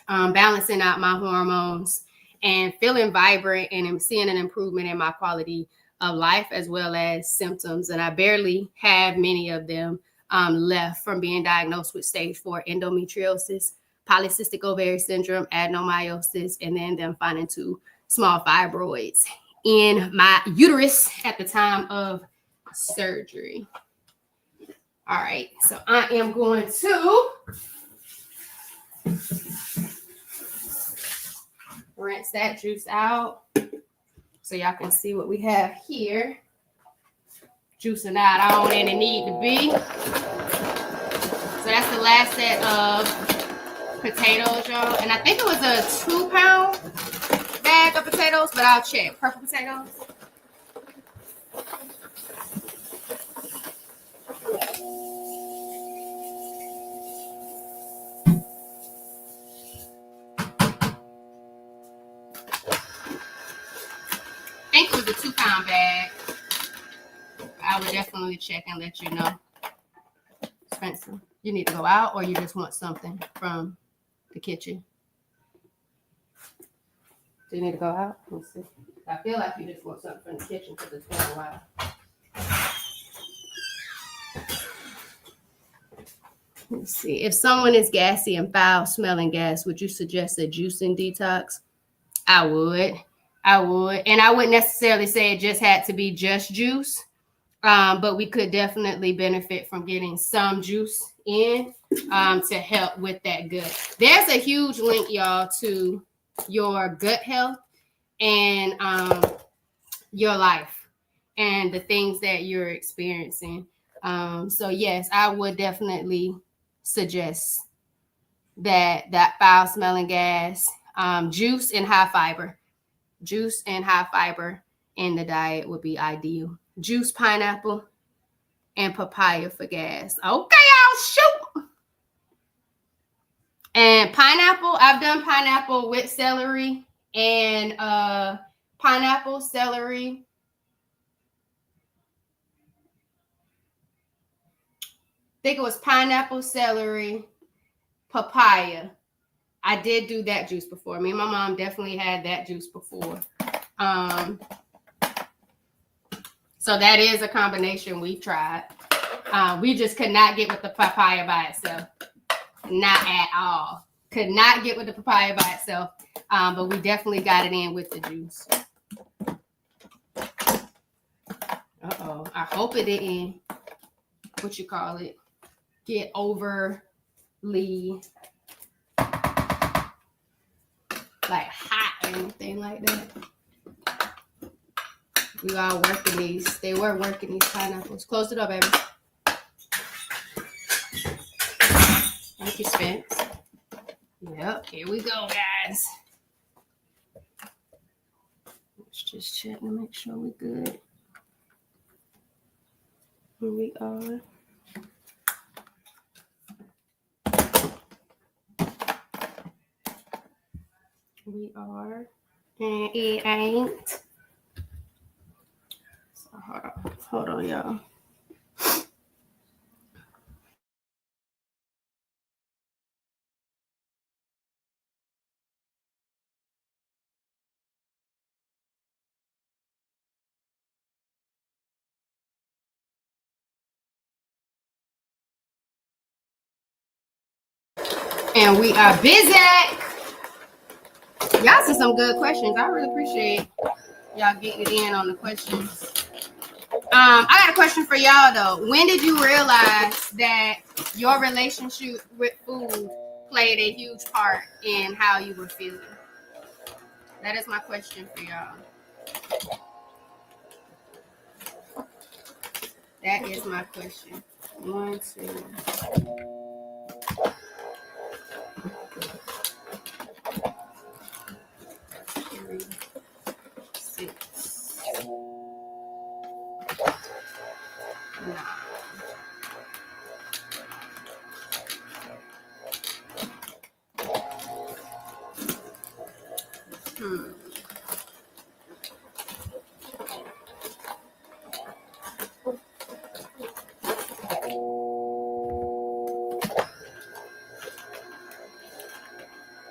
balancing out my hormones, and feeling vibrant and seeing an improvement in my quality of life as well as symptoms. And I barely have many of them left from being diagnosed with stage 4 endometriosis, polycystic ovary syndrome, adenomyosis, and then them finding 2 small fibroids in my uterus at the time of surgery. All right, so I am going to rinse that juice out so y'all can see what we have here. Juicing out on and it need to be. So that's the last set of potatoes, y'all. And I think it was a 2-pound bag of potatoes, but I'll check. Purple potatoes. I think it was a 2-pound bag. I would definitely check and let you know. Spencer, you need to go out or you just want something from the kitchen? Do you need to go out? Let's see. I feel like you just want something from the kitchen because it's been a while. Let's see. If someone is gassy and foul smelling gas, would you suggest a juicing detox? I would. And I wouldn't necessarily say it just had to be just juice. But we could definitely benefit from getting some juice in to help with that gut. There's a huge link, y'all, to your gut health and your life and the things that you're experiencing. So yes, I would definitely suggest that foul smelling gas, juice and high fiber. Juice and high fiber in the diet would be ideal. Juice, pineapple, and papaya for gas. Okay, y'all, shoot. And pineapple, I've done pineapple with celery and pineapple, celery. I think it was pineapple, celery, papaya. I did do that juice before. Me and my mom definitely had that juice before. So that is a combination we've tried. We just could not get with the papaya by itself. Not at all. Could not get with the papaya by itself. But we definitely got it in with the juice. Uh-oh. I hope it didn't, what you call it, get overly like hot or anything like that. We are working these. They were working these pineapples. Close the door, baby. Thank you, Spence. Yep, here we go, guys. Let's just check to make sure we're good. Here we are. We are. And it ain't. So hold on, y'all. And we are busy. Y'all see some good questions. I really appreciate y'all getting in on the questions. I got a question for y'all though. When did you realize that your relationship with food played a huge part in how you were feeling? That is my question for y'all. That is my question. 1, 2, 3, 6, 9.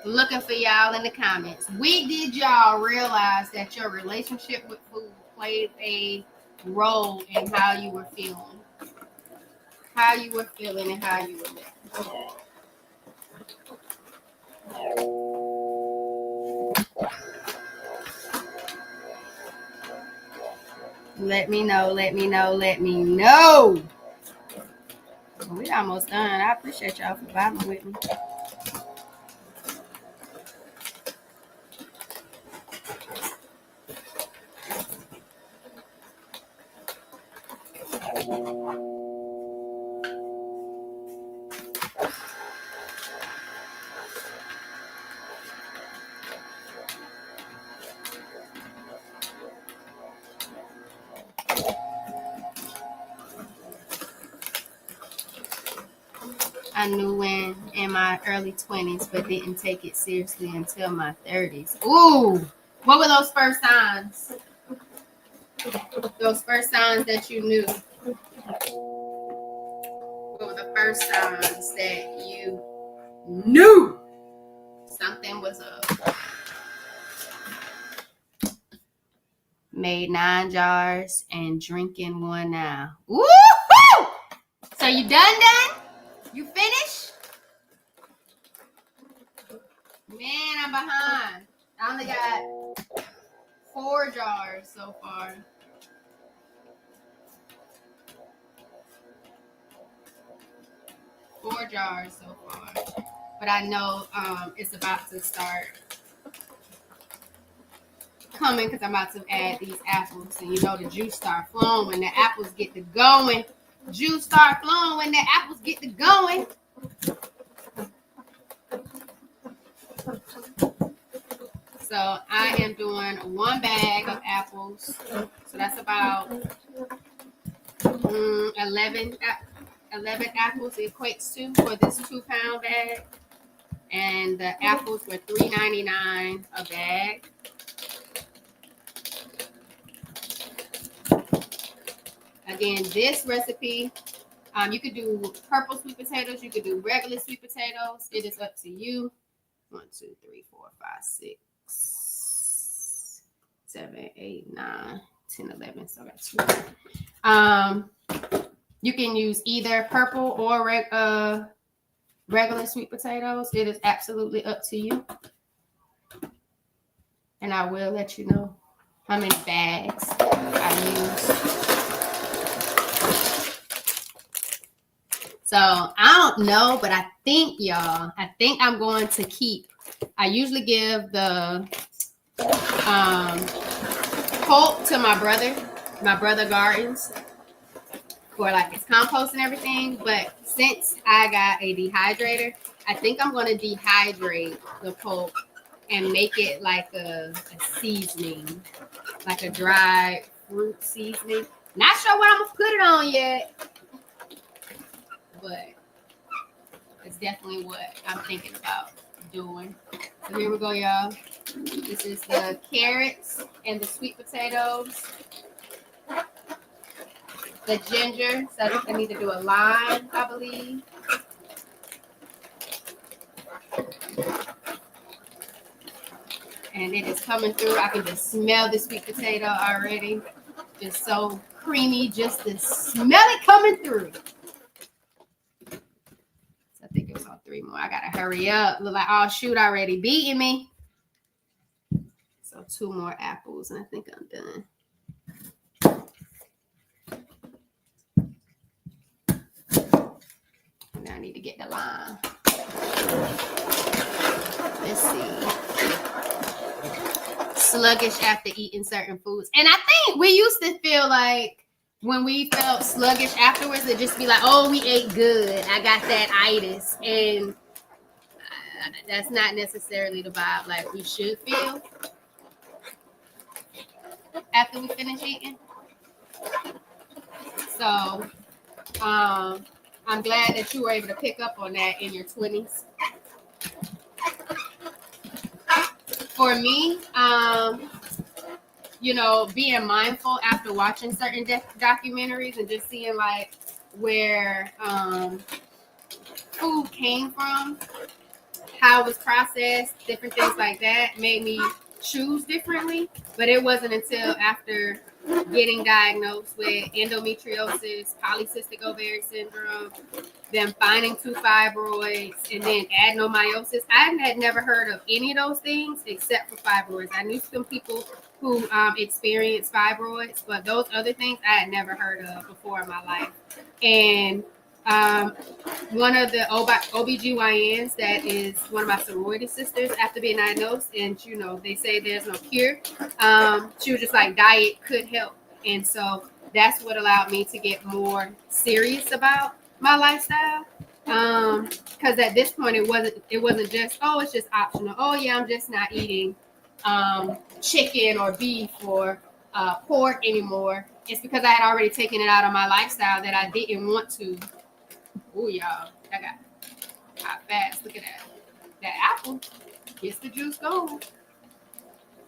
Looking for y'all in the comments. When did y'all realize that your relationship with food played a role in how you were feeling? How you were feeling and how you were living. Let me know, let me know, let me know. We almost done. I appreciate y'all for vibing with me. I knew when in my early 20s, but didn't take it seriously until my 30s. Ooh, what were those first signs? Those first signs that you knew. What were the first signs that you knew something was up? Made 9 jars and drinking 1 now. Woo-hoo! So you done? You finished? Man, I'm behind. I only got 4 jars so far. Four jars so far. But I know it's about to start coming because I'm about to add these apples. And you know the juice start flowing when the apples get to going. Juice start flowing when the apples get to going. So I am doing 1 bag of apples. So that's about 11 apples equates to for this 2-pound bag. And the apples were $3.99 a bag. Again, this recipe, you could do purple sweet potatoes. You could do regular sweet potatoes. It is up to you. 1, 2, 3, 4, 5, 6, 7, 8, 9, 10, 11. So I got 2. You can use either purple or regular sweet potatoes. It is absolutely up to you. And I will let you know how many bags I use. So I don't know, but I think I'm going to keep. I usually give the pulp to my brother gardens for like his compost and everything. But since I got a dehydrator, I think I'm going to dehydrate the pulp and make it like a seasoning, like a dried fruit seasoning. Not sure what I'm going to put it on yet, but it's definitely what I'm thinking about doing. So here we go, y'all. This is the carrots and the sweet potatoes. The ginger. So I think I need to do a lime, I believe. And it is coming through. I can just smell the sweet potato already. Just so creamy, just to smell it coming through. So I think it was on 3 more. I gotta hurry up. Look like, oh shoot, already beating me. So 2 more apples, and I think I'm done. And now I need to get the lime. Let's see. Sluggish after eating certain foods. And I think we used to feel like when we felt sluggish afterwards, it'd just be like, oh, we ate good. I got that itis. And that's not necessarily the vibe like we should feel after we finish eating. So I'm glad that you were able to pick up on that in your 20s. For me, being mindful after watching certain documentaries and just seeing like where food came from, how it was processed, different things like that made me choose differently. But it wasn't until after getting diagnosed with endometriosis, polycystic ovarian syndrome, them finding 2 fibroids, and then adenomyosis. I had never heard of any of those things except for fibroids. I knew some people who experienced fibroids, but those other things I had never heard of before in my life. And one of the OBGYNs that is one of my sorority sisters after being diagnosed, and they say there's no cure. She was just like, diet could help. And so that's what allowed me to get more serious about my lifestyle. Because at this point it wasn't just, oh, it's just optional. Oh yeah, I'm just not eating chicken or beef or pork anymore. It's because I had already taken it out of my lifestyle that I didn't want to. Oh, y'all, I got hot fast. Look at that. That apple gets the juice going.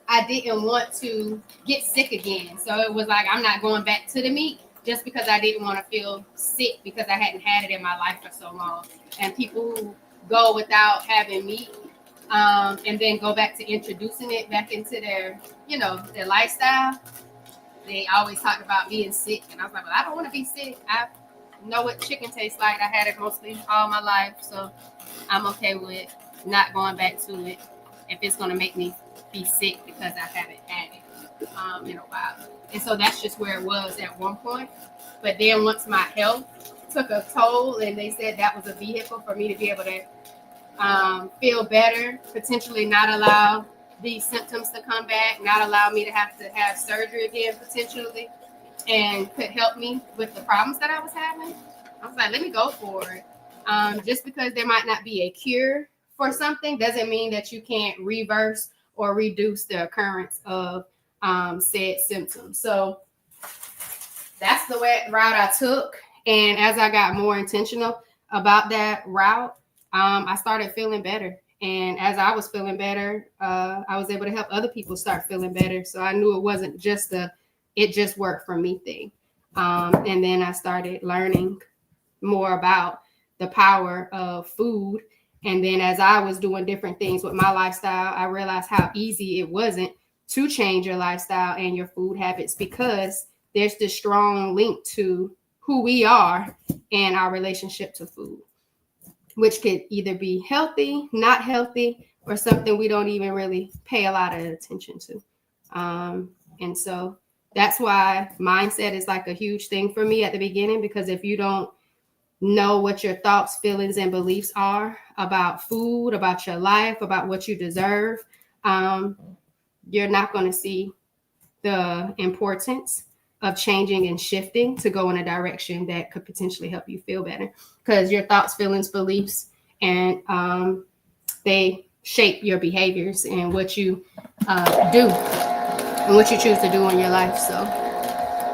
I didn't want to get sick again. So it was like, I'm not going back to the meat just because I didn't want to feel sick because I hadn't had it in my life for so long. And people who go without having meat and then go back to introducing it back into their lifestyle, they always talk about being sick. And I was like, well, I don't want to be sick. I know what chicken tastes like. I had it mostly all my life, so I'm okay with not going back to it if it's going to make me be sick because I haven't had it in a while. And so that's just where it was at one point. But then once my health took a toll and they said that was a vehicle for me to be able to feel better, potentially not allow these symptoms to come back, not allow me to have surgery again potentially, and could help me with the problems that I was having, I was like, let me go for it. Just because there might not be a cure for something doesn't mean that you can't reverse or reduce the occurrence of said symptoms. So that's the route I took. And as I got more intentional about that route, I started feeling better. And as I was feeling better, I was able to help other people start feeling better. So I knew it wasn't just it just worked for me thing. And then I started learning more about the power of food. And then as I was doing different things with my lifestyle, I realized how easy it wasn't to change your lifestyle and your food habits because there's this strong link to who we are and our relationship to food, which could either be healthy, not healthy, or something we don't even really pay a lot of attention to. And so that's why mindset is like a huge thing for me at the beginning, because if you don't know what your thoughts, feelings, and beliefs are about food, about your life, about what you deserve, you're not going to see the importance of changing and shifting to go in a direction that could potentially help you feel better, because your thoughts, feelings, beliefs, and they shape your behaviors and what you do and what you choose to do in your life. So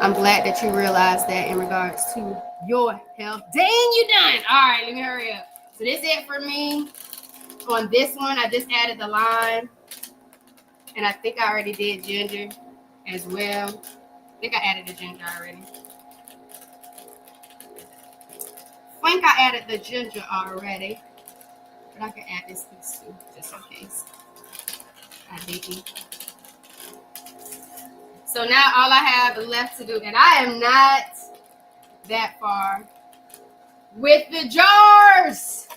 I'm glad that you realized that in regards to your health. Dang, you done. All right, let me hurry up. So this is it for me. On this one, I just added the lime, and I think I already did ginger as well. I think I added the ginger already. I think I added the ginger already, but I can add this piece too, just in case I didn't. So now all I have left to do, and I am not that far with the jars.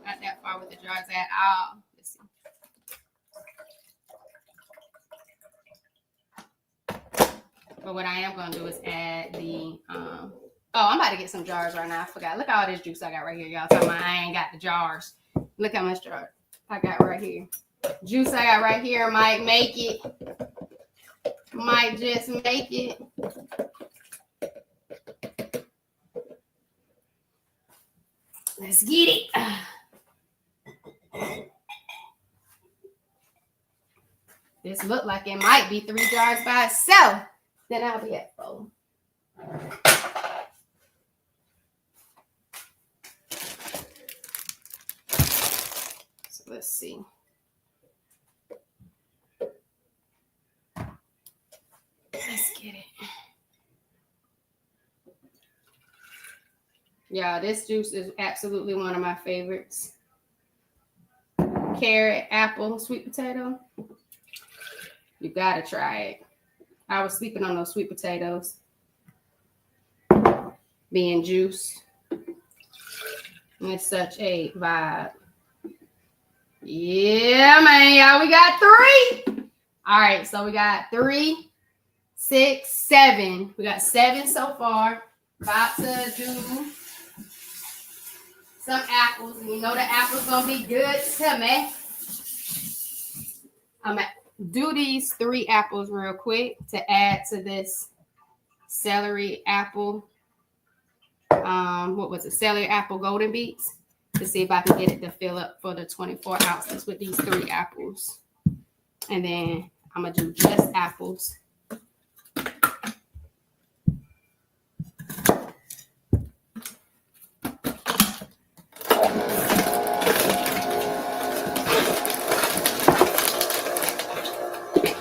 Not that far with the jars at all. Let's see. But what I am going to do is add the, I'm about to get some jars right now. I forgot. Look at all this juice I got right here, y'all. Talking about I ain't got the jars. Look how much jar I got right here. Juice I got right here might make it. Might just make it. Let's get it. This look like it might be 3 jars by itself. Then I'll be at 4. So let's see. Let's get it. Yeah, this juice is absolutely one of my favorites. Carrot, apple, sweet potato. You gotta try it. I was sleeping on those sweet potatoes being juiced. And it's such a vibe. Yeah, man, y'all, we got 3. All right, so we got 3, 6, 7. We got 7 so far. About to do some apples. You know the apples gonna be good to me. I'm gonna do these 3 apples real quick to add to this celery apple. What was it? Celery apple golden beets, to see if I can get it to fill up for the 24 ounces with these 3 apples. And then I'm gonna do just apples.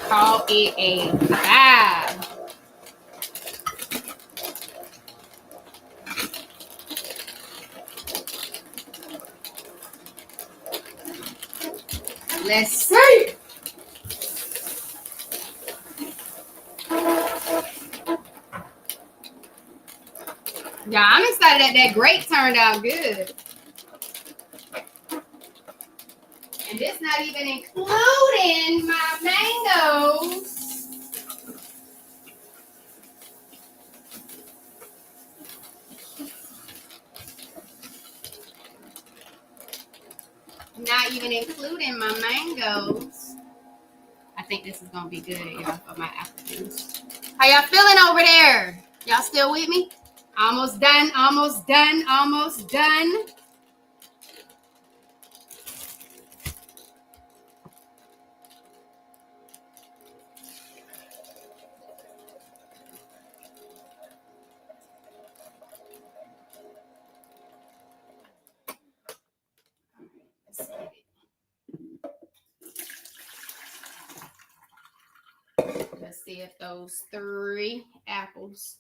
Call it a vibe. Let's see. Yeah, I'm excited that grape turned out good. And this not even including my mangoes. Not even including my mangoes. I think this is gonna be good, y'all, for my apple juice. How y'all feeling over there? Y'all still with me? Almost done, almost done, almost done. Let's see if those 3 apples.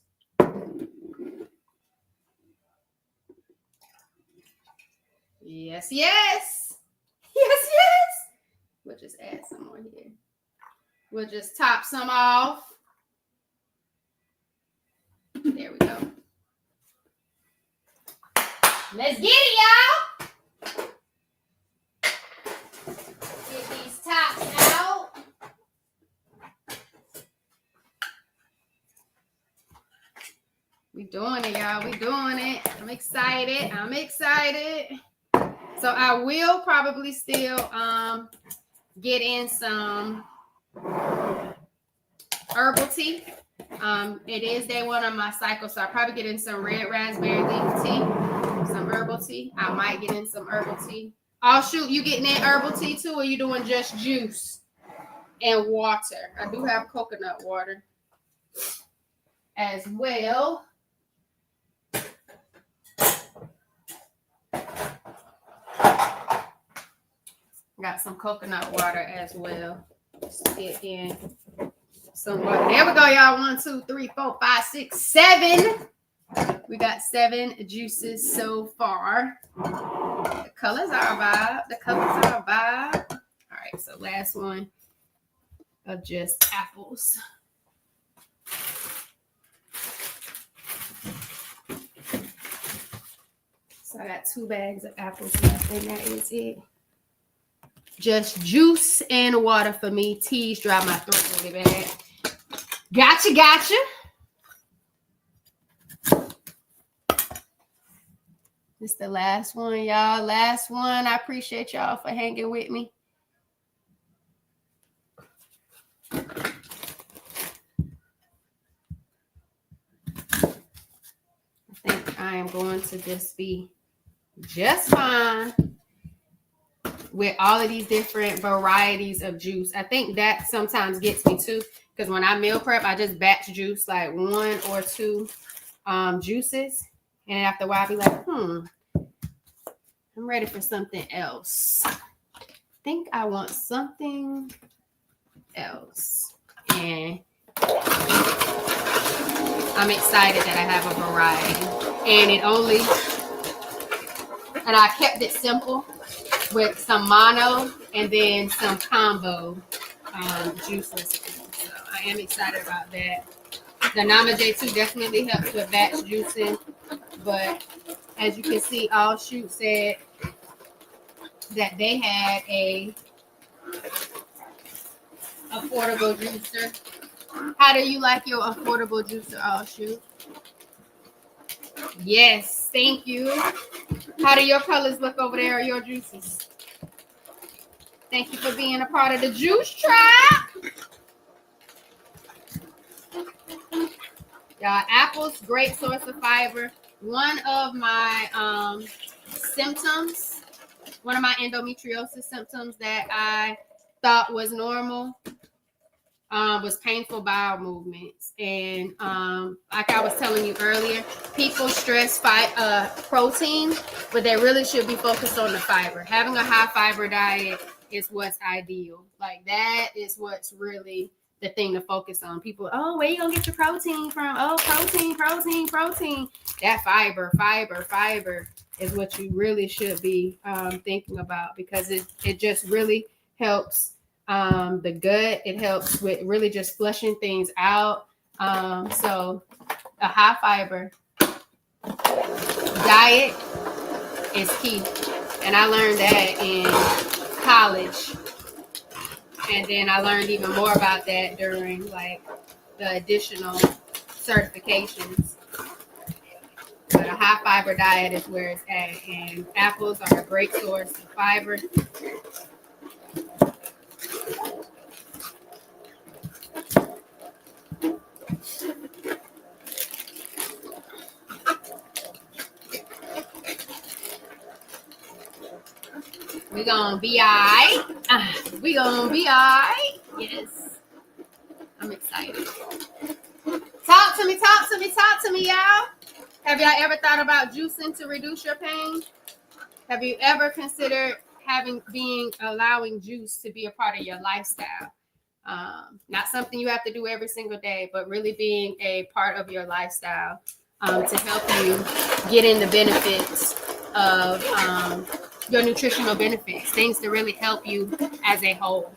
Yes, yes. Yes, yes. We'll just add some more here. We'll just top some off. There we go. Let's get it, y'all. Get these tops out. We doing it, y'all. We doing it. I'm excited. I'm excited. So I will probably still get in some herbal tea. It is day one of my cycle, so I'll probably get in some red raspberry leaf tea, some herbal tea. I might get in some herbal tea. Oh, shoot, you getting in herbal tea too, or you doing just juice and water? I do have coconut water as well. Got some coconut water as well. Let's get in some water. There we go, y'all. 1, 2, 3, 4, 5, 6, 7. We got 7 juices so far. The colors are a vibe. The colors are a vibe. All right, so last one of just apples. So I got 2 bags of apples left, and that is it. Just juice and water for me. Teas dry my throat really bad. Gotcha, gotcha. This is the last one, y'all. Last one. I appreciate y'all for hanging with me. I think I am going to just be just fine with all of these different varieties of juice. I think that sometimes gets me too, because when I meal prep, I just batch juice like 1 or 2 juices. And after a while, I'll be like, I'm ready for something else. I think I want something else. And I'm excited that I have a variety. And I kept it simple with some mono and then some combo juice recipes. So I am excited about that. The Nama J2 definitely helps with batch juicing, but as you can see, All Shoot said that they had a affordable juicer. How do you like your affordable juicer, All Shoot? Yes, thank you. How do your colors look over there, your juices? Thank you for being a part of the juice tribe. Apples, great source of fiber. One of my symptoms, one of my endometriosis symptoms that I thought was normal was painful bowel movements. And like I was telling you earlier, people stress protein, but they really should be focused on the fiber. Having a high fiber diet is what's ideal. Like that is what's really the thing to focus on. People, oh, where you gonna get your protein from? Oh, protein. That fiber is what you really should be thinking about, because it just really helps the gut. It helps with really just flushing things out. So a high fiber diet is key. And I learned that in college. And then I learned even more about that during like the additional certifications. But a high fiber diet is where it's at. And apples are a great source of fiber. We're gonna be all right. We're gonna be all right. Yes. I'm excited. Talk to me, y'all. Have y'all ever thought about juicing to reduce your pain? Have you ever considered allowing juice to be a part of your lifestyle? Not something you have to do every single day, but really being a part of your lifestyle to help you get in the benefits of your nutritional benefits, things to really help you as a whole.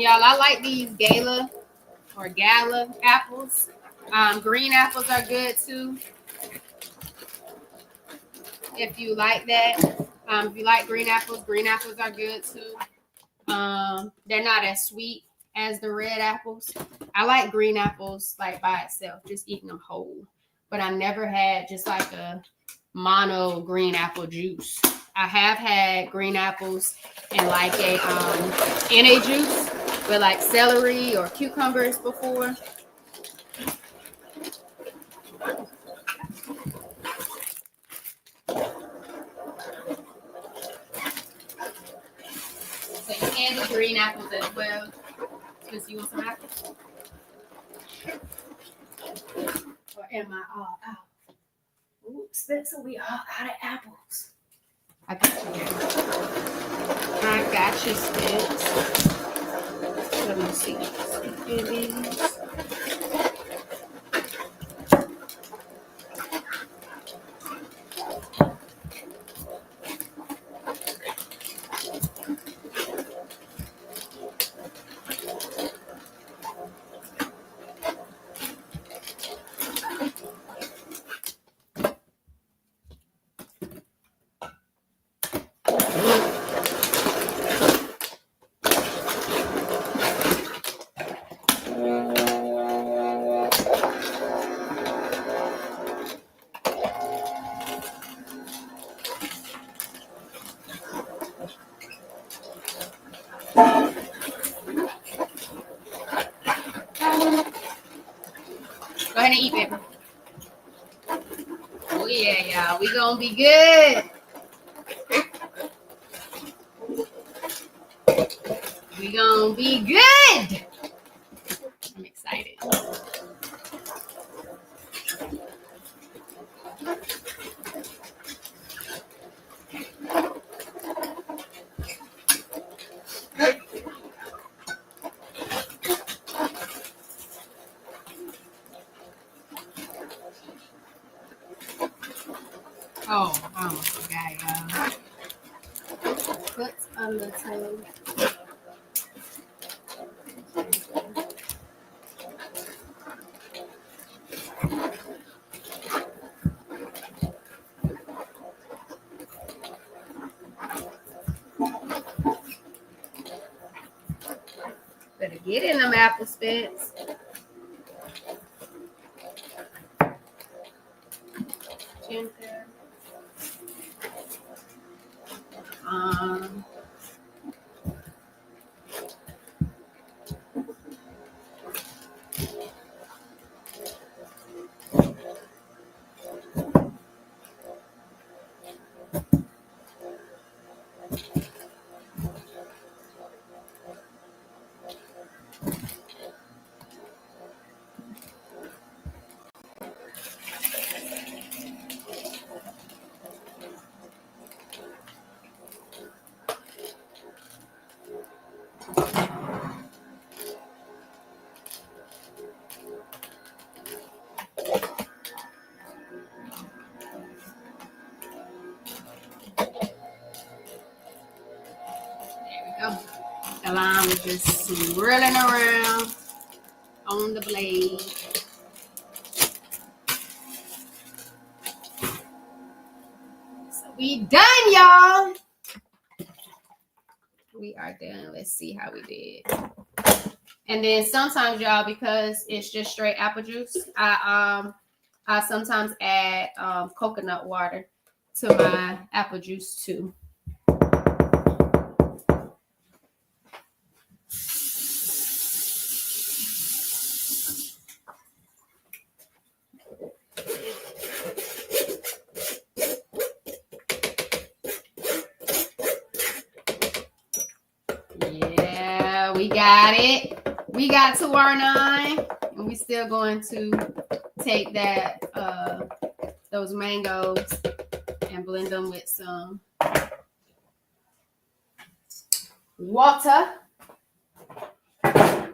y'all, I like these gala apples. Green apples are good too, if you like that. If you like green apples are good too. They're not as sweet as the red apples. I like green apples like by itself, just eating them whole. But I never had just like a mono green apple juice. I have had green apples in like in a juice with like celery or cucumbers before. So you can do green apples as well. Just you want some apples? Or am I all out? Oops, Spencer, we all out of apples. I got you, Spence. Let me see. These. Go ahead and eat, baby. Oh yeah, y'all. We gonna be good. We gonna be good. I'm excited. Oh, I almost forgot, y'all. What's on the table? Better get in them apple spits. Ginger. The lime is just swirling around on the blade. So we done, y'all. We are done. Let's see how we did. And then sometimes, y'all, because it's just straight apple juice, I sometimes add coconut water to my apple juice too. Yeah, we got it. We got to our 9, and we still going to take that those mangoes and blend them with some water. I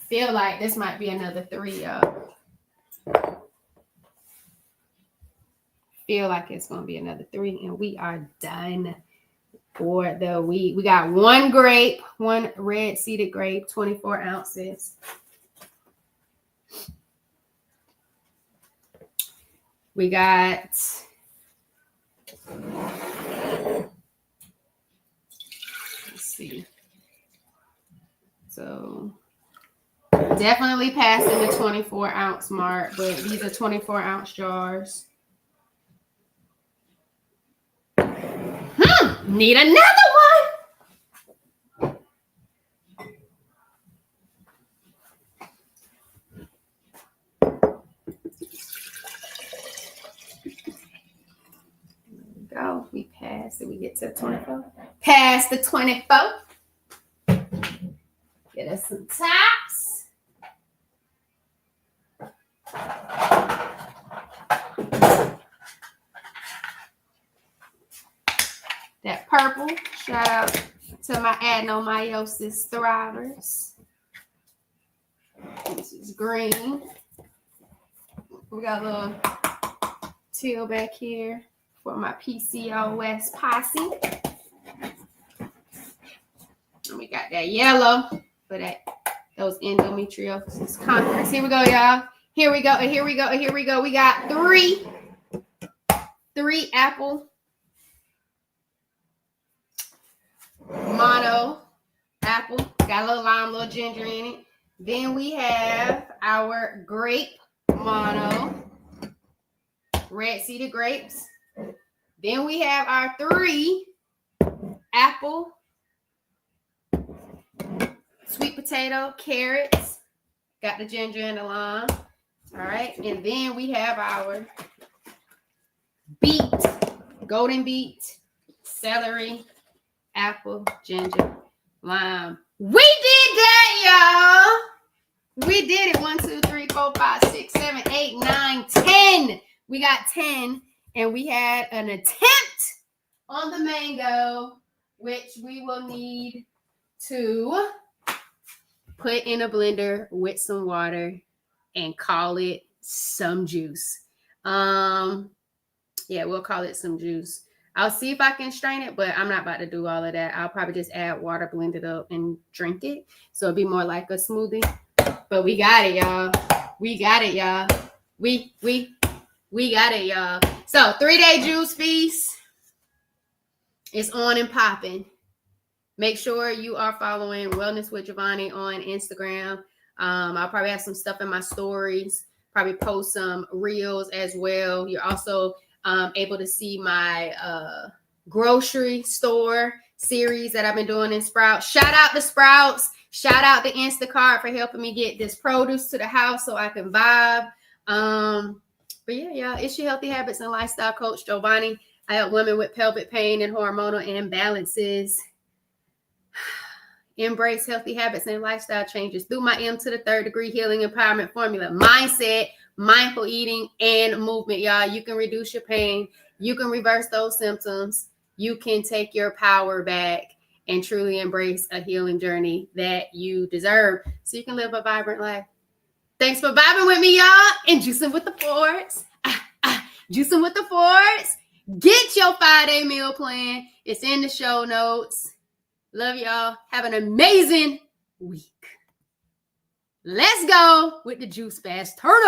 feel like this might be another 3, y'all. Feel like it's gonna be another 3, and we are done. for the week. We got one grape, one red seeded grape, 24 ounces. We got let's see. So definitely passing the 24 ounce mark, but these are 24 ounce jars. Need another one. There we go. We passed. Did we get to 24? Past the 24. Get us some tops. That purple. Shout out to my adenomyosis thrivers. This is green. We got a little teal back here for my PCOS posse. And we got that yellow for those endometriosis conquerors. Here we go, y'all. Here we go. Here we go. Here we go. We got three apple mono apple. Got a little lime, a little ginger in it. Then we have our grape mono, red seeded grapes. Then we have our 3 apple, sweet potato, carrots. Got the ginger and the lime. All right. And then we have our beet, golden beet, celery, apple, ginger, lime. We did that, y'all. We did it. 1, 2, 3, 4, 5, 6, 7, 8, 9, 10. We got 10. And we had an attempt on the mango, which we will need to put in a blender with some water and call it some juice. Yeah, we'll call it some juice. I'll see if I can strain it, but I'm not about to do all of that. I'll probably just add water, blend it up, and drink it. So it'll be more like a smoothie. But we got it, y'all. We got it, y'all. We got it, y'all. So 3-day juice feast is on and popping. Make sure you are following Wellness with Giovanni on Instagram. I'll probably have some stuff in my stories. Probably post some reels as well. You're also able to see my grocery store series that I've been doing in Sprouts. Shout out to Sprouts. Shout out to Instacart for helping me get this produce to the house so I can vibe. But yeah, it's your healthy habits and lifestyle coach, Giovanni. I help women with pelvic pain and hormonal imbalances embrace healthy habits and lifestyle changes through my M to the 3rd degree healing empowerment formula: mindset, mindful eating, and movement. Y'all, you can reduce your pain. You can reverse those symptoms. You can take your power back and truly embrace a healing journey that you deserve so you can live a vibrant life. Thanks for vibing with me, y'all, and juicing with the Fords. Juicing with the Fords. Get your 5-day meal plan. It's in the show notes. Love y'all. Have an amazing week. Let's go with the Juice Fast Turtle.